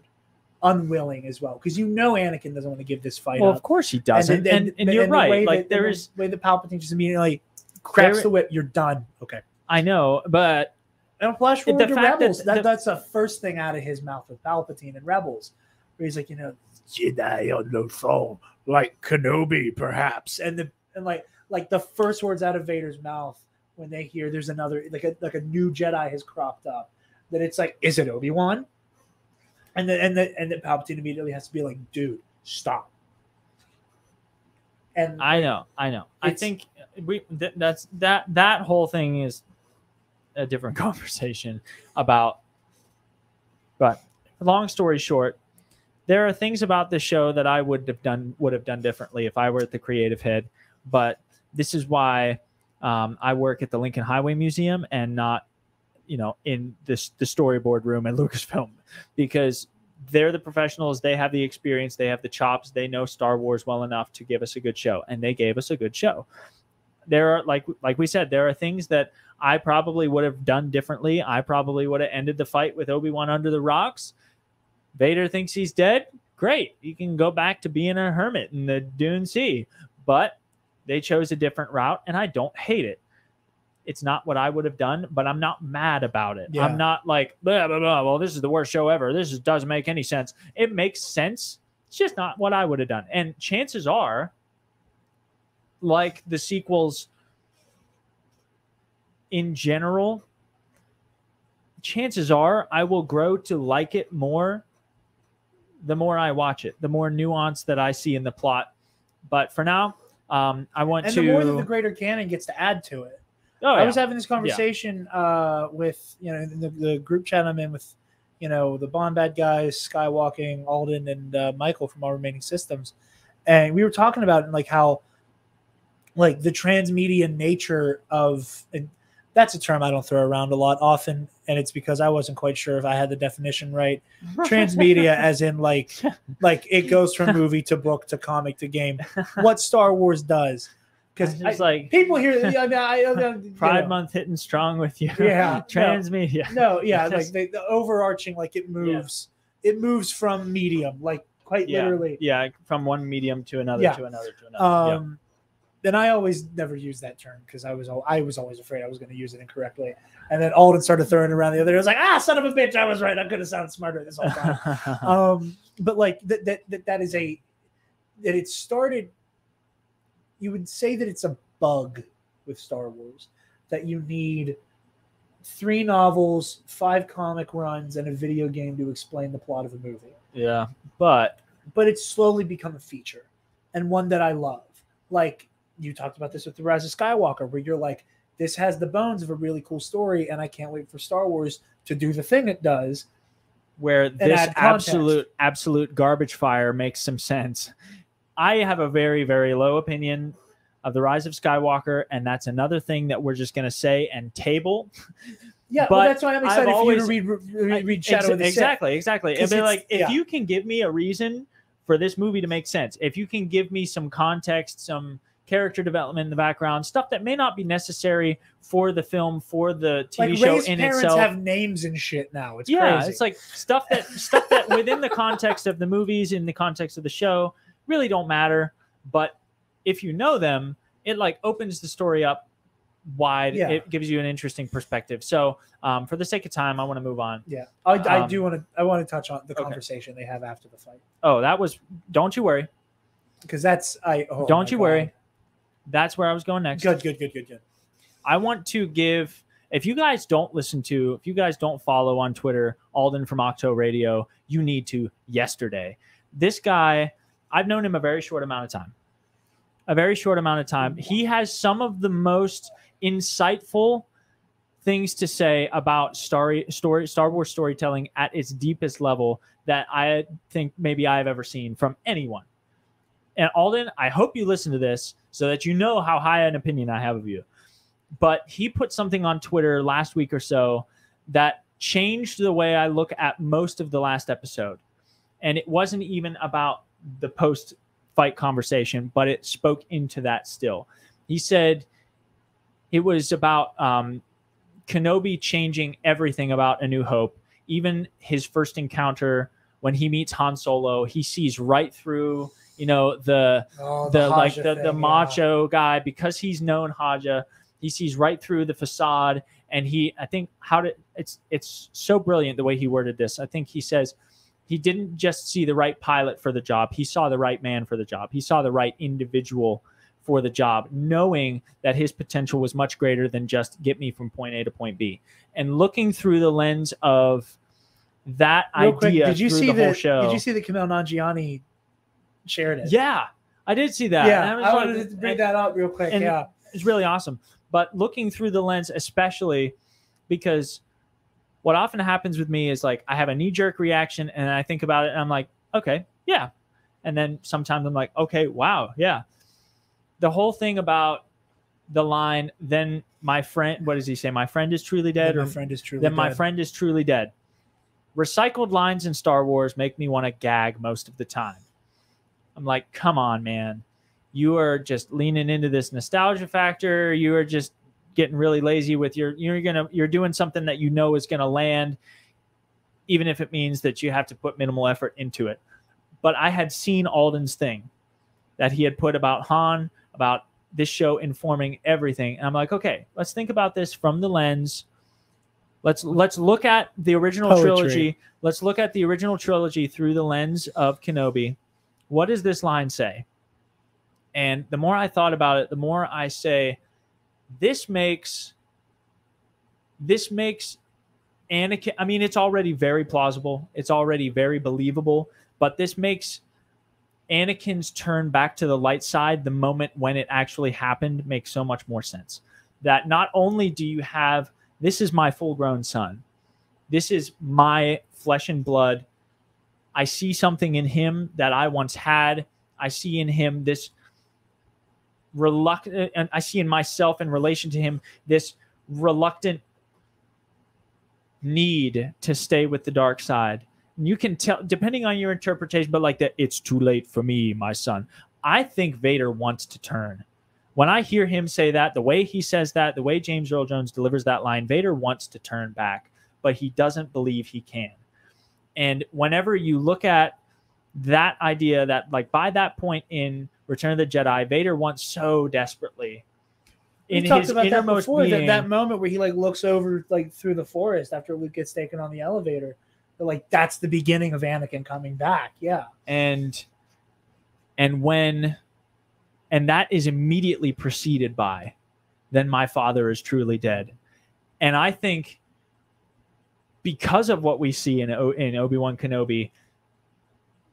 [SPEAKER 3] unwilling as well, because you know Anakin doesn't want to give this fight.
[SPEAKER 4] Well, of course he doesn't, and you're right. Like the
[SPEAKER 3] way the Palpatine just immediately cracks the whip. You're done. Okay,
[SPEAKER 4] I know, but
[SPEAKER 3] and flash forward to Rebels. That's the first thing out of his mouth with Palpatine and Rebels, where he's like, you know, Jedi on no throne, like Kenobi, perhaps, and like the first words out of Vader's mouth when they hear there's another like a new Jedi has cropped up, that it's like, is it Obi-Wan? And then Palpatine immediately has to be like, dude, stop. And
[SPEAKER 4] I know. I think that whole thing is a different conversation about. But long story short, there are things about the show that I would have done differently if I were at the creative head, but this is why I work at the Lincoln Highway Museum and not, you know, in the storyboard room at Lucasfilm, because they're the professionals. They have the experience. They have the chops. They know Star Wars well enough to give us a good show, and they gave us a good show. There are, like we said, there are things that I probably would have done differently. I probably would have ended the fight with Obi-Wan under the rocks. Vader thinks he's dead. Great. You can go back to being a hermit in the Dune Sea. But they chose a different route, and I don't hate it. It's not what I would have done, but I'm not mad about it. Yeah. I'm not like, blah, blah, blah, well, this is the worst show ever. This doesn't make any sense. It makes sense. It's just not what I would have done. And chances are, like the sequels in general, chances are I will grow to like it more the more I watch it, the more nuance that I see in the plot. But for now, I want to.
[SPEAKER 3] And the more that the greater canon gets to add to it.
[SPEAKER 4] Oh,
[SPEAKER 3] I was having this conversation with, you know, the group chat I'm in with, you know, the Bond bad guys, Skywalking, Alden, and Michael from All Remaining Systems, and we were talking about like how, like the transmedia nature of, and that's a term I don't throw around a lot often, and it's because I wasn't quite sure if I had the definition right. Transmedia, as in like it goes from movie to book to comic to game. What Star Wars does, because like people here,
[SPEAKER 4] Pride Month hitting strong with you.
[SPEAKER 3] Yeah,
[SPEAKER 4] transmedia.
[SPEAKER 3] No, yeah, like the overarching, like it moves. Yeah. It moves from medium, like quite literally.
[SPEAKER 4] Yeah, from one medium to another, to another, to another.
[SPEAKER 3] then I always never used that term because I was always afraid I was going to use it incorrectly. And then Alden started throwing it around the other day. I was like, son of a bitch, I was right. I could have sounded smarter this whole time. But like that is that it started. You would say that it's a bug with Star Wars that you need 3 novels, 5 comic runs, and a video game to explain the plot of a movie.
[SPEAKER 4] Yeah, but
[SPEAKER 3] it's slowly become a feature, and one that I love. Like you talked about this with The Rise of Skywalker, where you're like, this has the bones of a really cool story, and I can't wait for Star Wars to do the thing it does.
[SPEAKER 4] Where this absolute garbage fire makes some sense. I have a very, very low opinion of The Rise of Skywalker, and that's another thing that we're just going to say and table.
[SPEAKER 3] Yeah, but that's why I'm excited for you to read Shadow of the Sith.
[SPEAKER 4] Exactly. If you can give me a reason for this movie to make sense, if you can give me some context, some character development in the background, stuff that may not be necessary for the film, for the TV show
[SPEAKER 3] Rey's
[SPEAKER 4] in
[SPEAKER 3] parents
[SPEAKER 4] itself.
[SPEAKER 3] Have names and shit now. It's crazy.
[SPEAKER 4] It's like stuff that within the context of the movies, in the context of the show, really don't matter. But if you know them, it like opens the story up wide. Yeah. It gives you an interesting perspective. So for the sake of time, I want to move on.
[SPEAKER 3] Yeah, I want to touch on the conversation they have after the fight.
[SPEAKER 4] Oh, don't you worry.
[SPEAKER 3] Because that's
[SPEAKER 4] don't you worry. That's where I was going next.
[SPEAKER 3] Good.
[SPEAKER 4] I want to give, if you guys don't follow on Twitter, Alden from Octo Radio, you need to yesterday. This guy, I've known him a very short amount of time. He has some of the most insightful things to say about Star Wars storytelling at its deepest level that I think maybe I've ever seen from anyone. And Alden, I hope you listen to this so that you know how high an opinion I have of you. But he put something on Twitter last week or so that changed the way I look at most of the last episode. And it wasn't even about the post-fight conversation, but it spoke into that still. He said it was about Kenobi changing everything about A New Hope. Even his first encounter when he meets Han Solo, he sees right through, the macho guy, because he's known Haja. He sees right through the facade, and it's so brilliant the way he worded this. I think he says he didn't just see the right pilot for the job. He saw the right man for the job. He saw the right individual for the job, knowing that his potential was much greater than just get me from point A to point B. And looking through the lens of that idea through the whole show.
[SPEAKER 3] Did you see that Kumail Nanjiani shared it?
[SPEAKER 4] Yeah, I did see that.
[SPEAKER 3] Yeah, I wanted to bring that up real quick. Yeah,
[SPEAKER 4] it's really awesome. But looking through the lens, especially because what often happens with me is like I have a knee-jerk reaction and I think about it and I'm like, okay, yeah. And then sometimes I'm like, okay, wow, yeah. The whole thing about the line, then my friend, what does he say? My friend is truly dead?
[SPEAKER 3] Then my friend is truly
[SPEAKER 4] dead.
[SPEAKER 3] Then
[SPEAKER 4] my friend is truly dead. Recycled lines in Star Wars make me want to gag most of the time. I'm like, come on, man. You are just leaning into this nostalgia factor. You are just getting really lazy with you're doing something that you know is going to land, even if it means that you have to put minimal effort into it. But I had seen Alden's thing that he had put about Han, about this show informing everything. And I'm like, okay, let's think about this from the lens. Let's look at the original trilogy. Let's look at the original trilogy through the lens of Kenobi. What does this line say? And the more I thought about it, the more I say, this makes Anakin, I mean, it's already very plausible. It's already very believable. But this makes Anakin's turn back to the light side, the moment when it actually happened, makes so much more sense. That not only do you have, this is my full-grown son. This is my flesh and blood. I see something in him that I once had. I see in him this reluctant, and I see in myself in relation to him this reluctant need to stay with the dark side. And you can tell, depending on your interpretation, but like that, it's too late for me, my son. I think Vader wants to turn. When I hear him say that, the way he says that, the way James Earl Jones delivers that line, Vader wants to turn back, but he doesn't believe he can. And whenever you look at that idea that, like, by that point in Return of the Jedi, Vader wants so desperately in
[SPEAKER 3] We talked
[SPEAKER 4] his
[SPEAKER 3] about that
[SPEAKER 4] innermost
[SPEAKER 3] before.
[SPEAKER 4] being.
[SPEAKER 3] That moment where he like looks over like through the forest after Luke gets taken on the elevator. Like that's the beginning of Anakin coming back. Yeah.
[SPEAKER 4] And that is immediately preceded by, then my father is truly dead. And I think because of what we see in Obi-Wan Kenobi,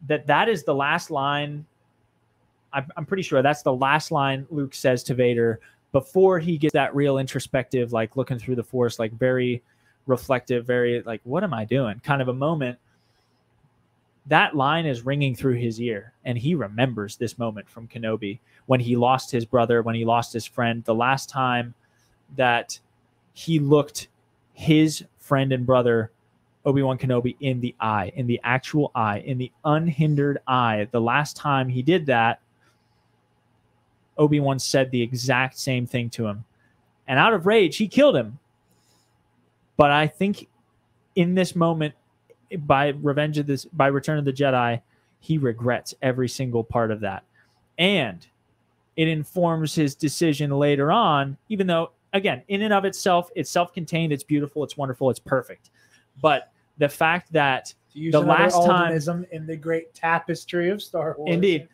[SPEAKER 4] that is the last line. I'm pretty sure that's the last line Luke says to Vader before he gets that real introspective, like looking through the Force, like very reflective, very like, what am I doing? Kind of a moment. That line is ringing through his ear, and he remembers this moment from Kenobi when he lost his brother, when he lost his friend, the last time that he looked his friend and brother, Obi-Wan Kenobi, in the eye, in the actual eye, in the unhindered eye. The last time he did that, Obi-Wan said the exact same thing to him. And out of rage, he killed him. But I think in this moment, by Return of the Jedi, he regrets every single part of that. And it informs his decision later on, even though, again, in and of itself, it's self-contained, it's beautiful, it's wonderful, it's perfect. But the fact that the last time
[SPEAKER 3] in the great tapestry of Star Wars,
[SPEAKER 4] indeed,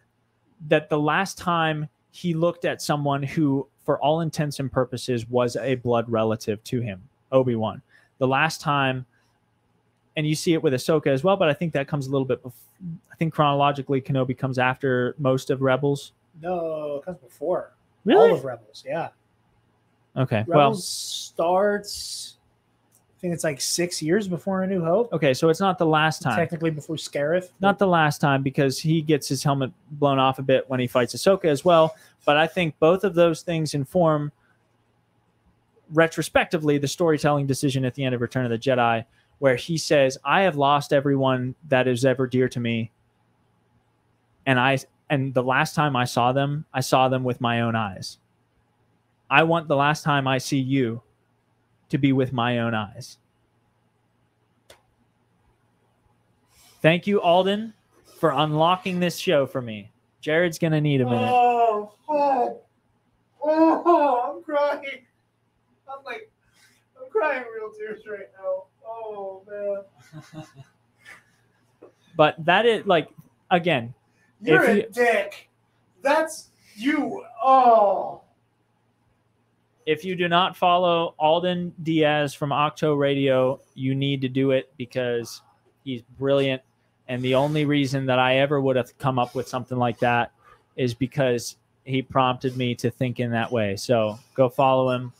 [SPEAKER 4] that the last time he looked at someone who, for all intents and purposes, was a blood relative to him, Obi-Wan. The last time, and you see it with Ahsoka as well, but I think that comes a little bit before. I think chronologically, Kenobi comes after most of Rebels.
[SPEAKER 3] No, it comes before.
[SPEAKER 4] Really?
[SPEAKER 3] All of Rebels, yeah.
[SPEAKER 4] Okay,
[SPEAKER 3] Rebels starts, I think it's like 6 years before A New Hope.
[SPEAKER 4] Okay, so it's not the last time.
[SPEAKER 3] Technically before Scarif.
[SPEAKER 4] Not the last time, because he gets his helmet blown off a bit when he fights Ahsoka as well. But I think both of those things inform, retrospectively, the storytelling decision at the end of Return of the Jedi, where he says, I have lost everyone that is ever dear to me. And the last time I saw them with my own eyes. I want the last time I see you to be with my own eyes. Thank you, Alden, for unlocking this show for me. Jared's going to need a minute.
[SPEAKER 3] Oh, fuck. Oh, I'm crying. I'm crying real tears right now. Oh, man.
[SPEAKER 4] But that is, like, again.
[SPEAKER 3] You're a dick. That's you. Oh.
[SPEAKER 4] If you do not follow Alden Diaz from Octo Radio, you need to do it because he's brilliant. And the only reason that I ever would have come up with something like that is because he prompted me to think in that way. So go follow him.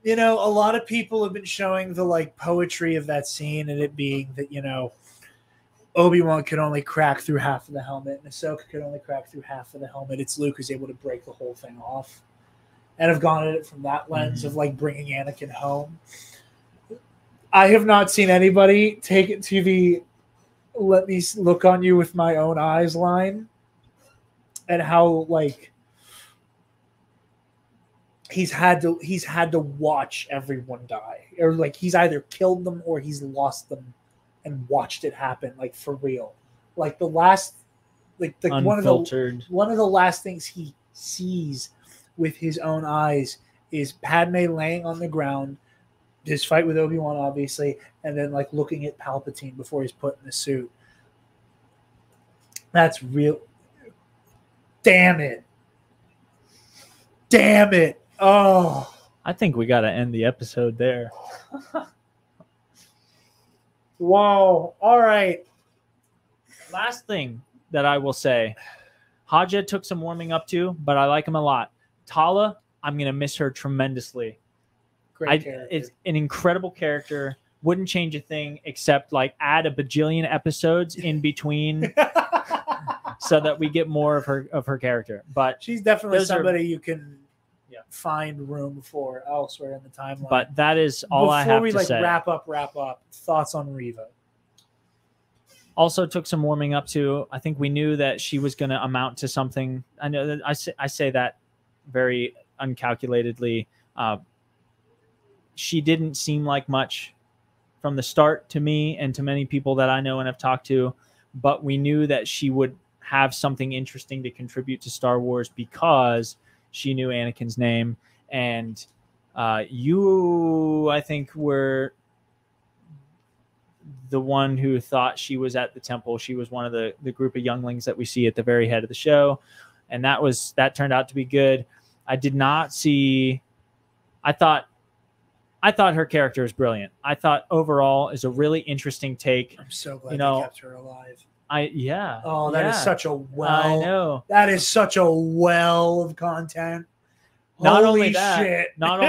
[SPEAKER 3] You know, a lot of people have been showing the like poetry of that scene and it being that, you know, Obi-Wan could only crack through half of the helmet and Ahsoka could only crack through half of the helmet. It's Luke who's able to break the whole thing off. And I've gone at it from that lens of like bringing Anakin home. I have not seen anybody take it to the let me look on you with my own eyes line, and how like he's had to watch everyone die, or like he's either killed them or he's lost them and watched it happen, like for real. Like the last, like the one of the last things he sees with his own eyes is Padme laying on the ground, his fight with Obi-Wan, obviously, and then like looking at Palpatine before he's put in the suit. That's real. Damn it. Damn it. Oh.
[SPEAKER 4] I think we got to end the episode there.
[SPEAKER 3] Whoa. All right.
[SPEAKER 4] Last thing that I will say, Haja took some warming up to, but I like him a lot. Tala, I'm going to miss her tremendously.
[SPEAKER 3] Great character.
[SPEAKER 4] It's an incredible character. Wouldn't change a thing except like add a bajillion episodes in between so that we get more of her character. But
[SPEAKER 3] she's definitely somebody you can find room for elsewhere in the timeline.
[SPEAKER 4] But that is all I have to say.
[SPEAKER 3] Before we wrap up, thoughts on Reva?
[SPEAKER 4] Also took some warming up to. I think we knew that she was going to amount to something. I know that I say that very uncalculatedly. She didn't seem like much from the start to me and to many people that I know and have talked to, but we knew that she would have something interesting to contribute to Star Wars because she knew Anakin's name. And you, I think, were the one who thought she was at the temple. She was one of the group of younglings that we see at the very head of the show. And that turned out to be good. I did not see, I thought her character was brilliant. I thought overall is a really interesting take.
[SPEAKER 3] I'm so glad they kept her alive.
[SPEAKER 4] Oh,
[SPEAKER 3] that is such a
[SPEAKER 4] I know.
[SPEAKER 3] That is such a well of content.
[SPEAKER 4] Not
[SPEAKER 3] Holy
[SPEAKER 4] only that,
[SPEAKER 3] shit.
[SPEAKER 4] not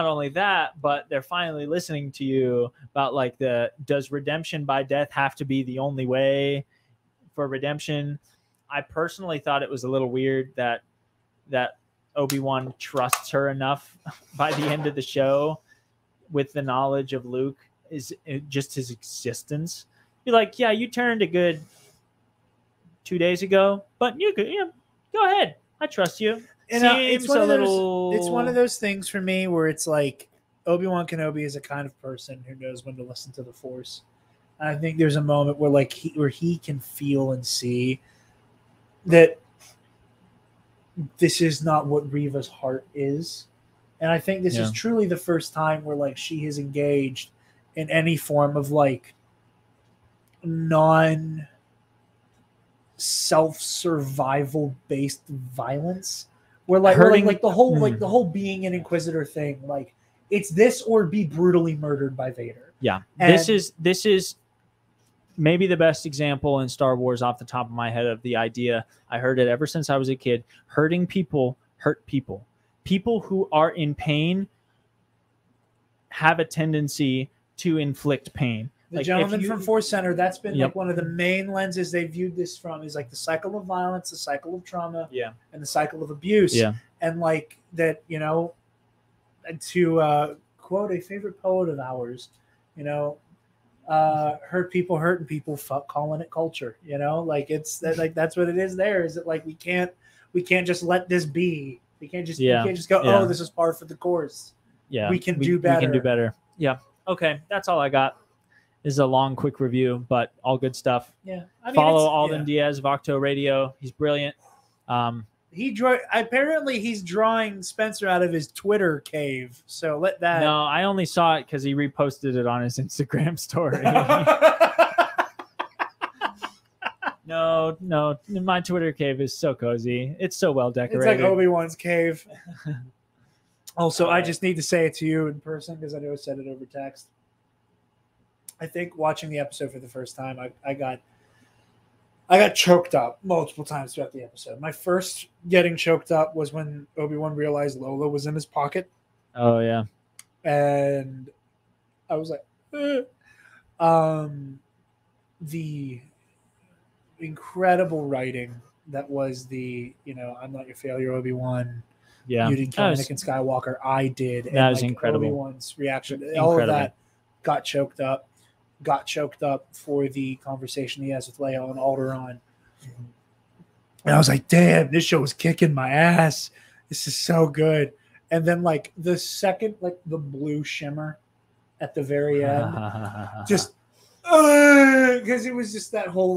[SPEAKER 4] only that, but they're finally listening to you about like does redemption by death have to be the only way for redemption? I personally thought it was a little weird that Obi-Wan trusts her enough by the end of the show with the knowledge of Luke is just his existence. You're like, yeah, you turned a good 2 days ago, but you could, go ahead. I trust you.
[SPEAKER 3] It's one of those things for me where it's like Obi-Wan Kenobi is a kind of person who knows when to listen to the Force. And I think there's a moment where he can feel and see that this is not what Reva's heart is. And I think this is truly the first time where like she is engaged in any form of like non self-survival based violence. Where like the whole being an Inquisitor thing, like it's this or be brutally murdered by Vader.
[SPEAKER 4] Yeah. And this is maybe the best example in Star Wars off the top of my head of the idea. I heard it ever since I was a kid. Hurting people hurt people. People who are in pain have a tendency to inflict pain.
[SPEAKER 3] The gentleman from Force Center, that's been like one of the main lenses they viewed this from is like the cycle of violence, the cycle of trauma, and the cycle of abuse. Yeah. And like that, to quote a favorite poet of ours, hurt people hurting people, fuck calling it culture. Like it's like that's what it is there, is that like we can't just let this be. We can't just go, oh, this is par for the course. Yeah. We can do better.
[SPEAKER 4] We can do better. Yeah. Okay. That's all I got. This is a long, quick review, but all good stuff.
[SPEAKER 3] Yeah.
[SPEAKER 4] Follow Alden Diaz of Octo Radio. He's brilliant.
[SPEAKER 3] Apparently he's drawing Spencer out of his Twitter cave. So let that.
[SPEAKER 4] No, I only saw it because he reposted it on his Instagram story. No, my Twitter cave is so cozy. It's so well decorated.
[SPEAKER 3] It's like Obi-Wan's cave. Also, I just need to say it to you in person because I know I said it over text. I think watching the episode for the first time, I got choked up multiple times throughout the episode. My first getting choked up was when Obi-Wan realized Lola was in his pocket.
[SPEAKER 4] Oh yeah, and
[SPEAKER 3] I was like, the incredible writing that was I'm not your failure, Obi-Wan.
[SPEAKER 4] Yeah,
[SPEAKER 3] you didn't kill Anakin Skywalker. I did.
[SPEAKER 4] That was incredible.
[SPEAKER 3] Obi-Wan's reaction, all of that, got choked up for the conversation he has with Leia on Alderaan. And I was like, damn, this show is kicking my ass. This is so good. And then like the second, like the blue shimmer at the very end, just because it was just that whole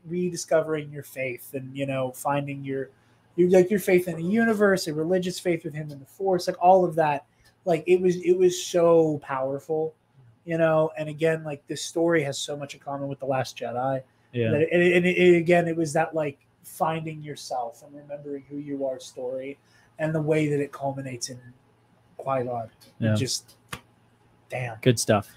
[SPEAKER 3] rediscovering your faith and finding your faith in the universe, a religious faith with him in the Force, like all of that. Like it was so powerful. And again, like this story has so much in common with The Last Jedi. Yeah. It was that like finding yourself and remembering who you are story, and the way that it culminates in Qui-Gon. Yeah. Just damn
[SPEAKER 4] good stuff.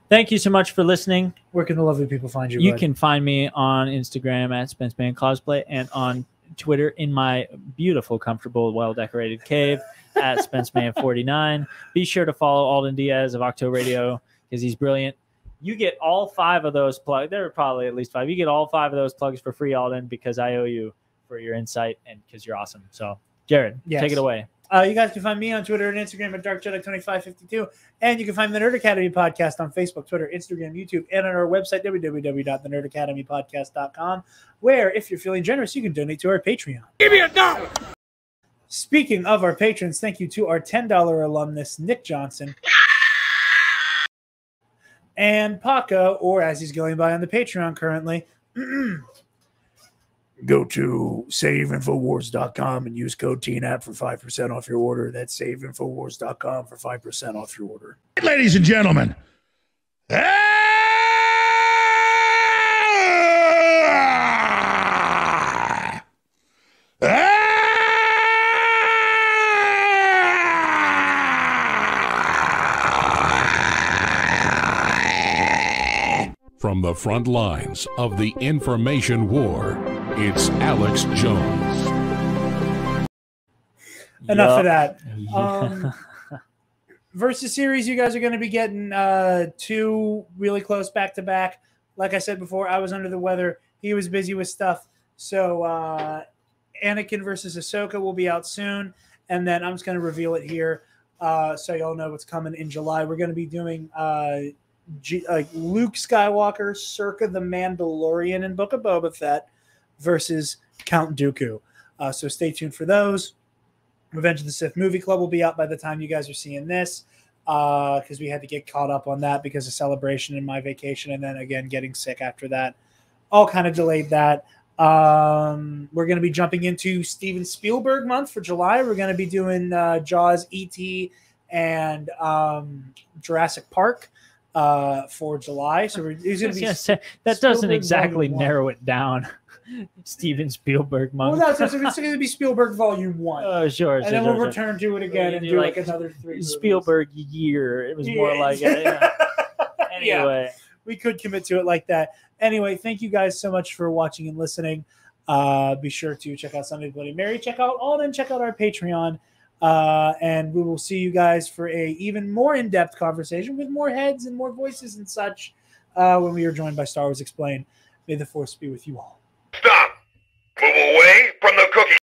[SPEAKER 4] Thank you so much for listening.
[SPEAKER 3] Where can the lovely people find you?
[SPEAKER 4] You can find me on Instagram at SpenceMan Cosplay and on Twitter in my beautiful, comfortable, well-decorated cave at SpenceMan49. Be sure to follow Alden Diaz of Octo Radio because he's brilliant. You get all 5 of those plugs. There are probably at least 5. You get all 5 of those plugs for free, Alden, because I owe you for your insight and because you're awesome. So, Jared, take it away.
[SPEAKER 3] You guys can find me on Twitter and Instagram at DarkJedi2552. And you can find the Nerd Academy podcast on Facebook, Twitter, Instagram, YouTube, and on our website, www.thenerdacademypodcast.com, where, if you're feeling generous, you can donate to our Patreon.
[SPEAKER 1] Give me $1.
[SPEAKER 3] Speaking of our patrons, thank you to our $10 alumnus, Nick Johnson. And Paco, or as he's going by on the Patreon currently, go to saveinfowars.com and use code TNAP for 5% off your order. That's saveinfowars.com for 5% off your order.
[SPEAKER 1] Ladies and gentlemen.
[SPEAKER 5] From the front lines of the information war, it's Alex Jones.
[SPEAKER 3] Enough of that. Versus series, you guys are going to be getting 2 really close back-to-back. Like I said before, I was under the weather. He was busy with stuff. So Anakin versus Ahsoka will be out soon. And then I'm just going to reveal it here so y'all know what's coming in July. We're going to be doing Luke Skywalker, circa the Mandalorian and Book of Boba Fett versus Count Dooku. So stay tuned for those. Revenge of the Sith movie club will be out by the time you guys are seeing this because we had to get caught up on that because of Celebration and my vacation, and then again getting sick after that. All kind of delayed that. We're going to be jumping into Steven Spielberg month for July. We're going to be doing Jaws, E.T., and Jurassic Park for July. So he's going to be
[SPEAKER 4] that doesn't exactly narrow it down. Steven Spielberg month.
[SPEAKER 3] Well, no, it's going to be Spielberg Volume 1.
[SPEAKER 4] Oh, sure.
[SPEAKER 3] And then we'll return to it again and do like another 3 movies.
[SPEAKER 4] Spielberg year. It was more like anyway.
[SPEAKER 3] We could commit to it like that. Anyway, thank you guys so much for watching and listening. Be sure to check out Sunday Bloody Mary. Check out our Patreon. And we will see you guys for a even more in-depth conversation with more heads and more voices and such when we are joined by Star Wars Explained. May the Force be with you all.
[SPEAKER 6] Stop! Move away!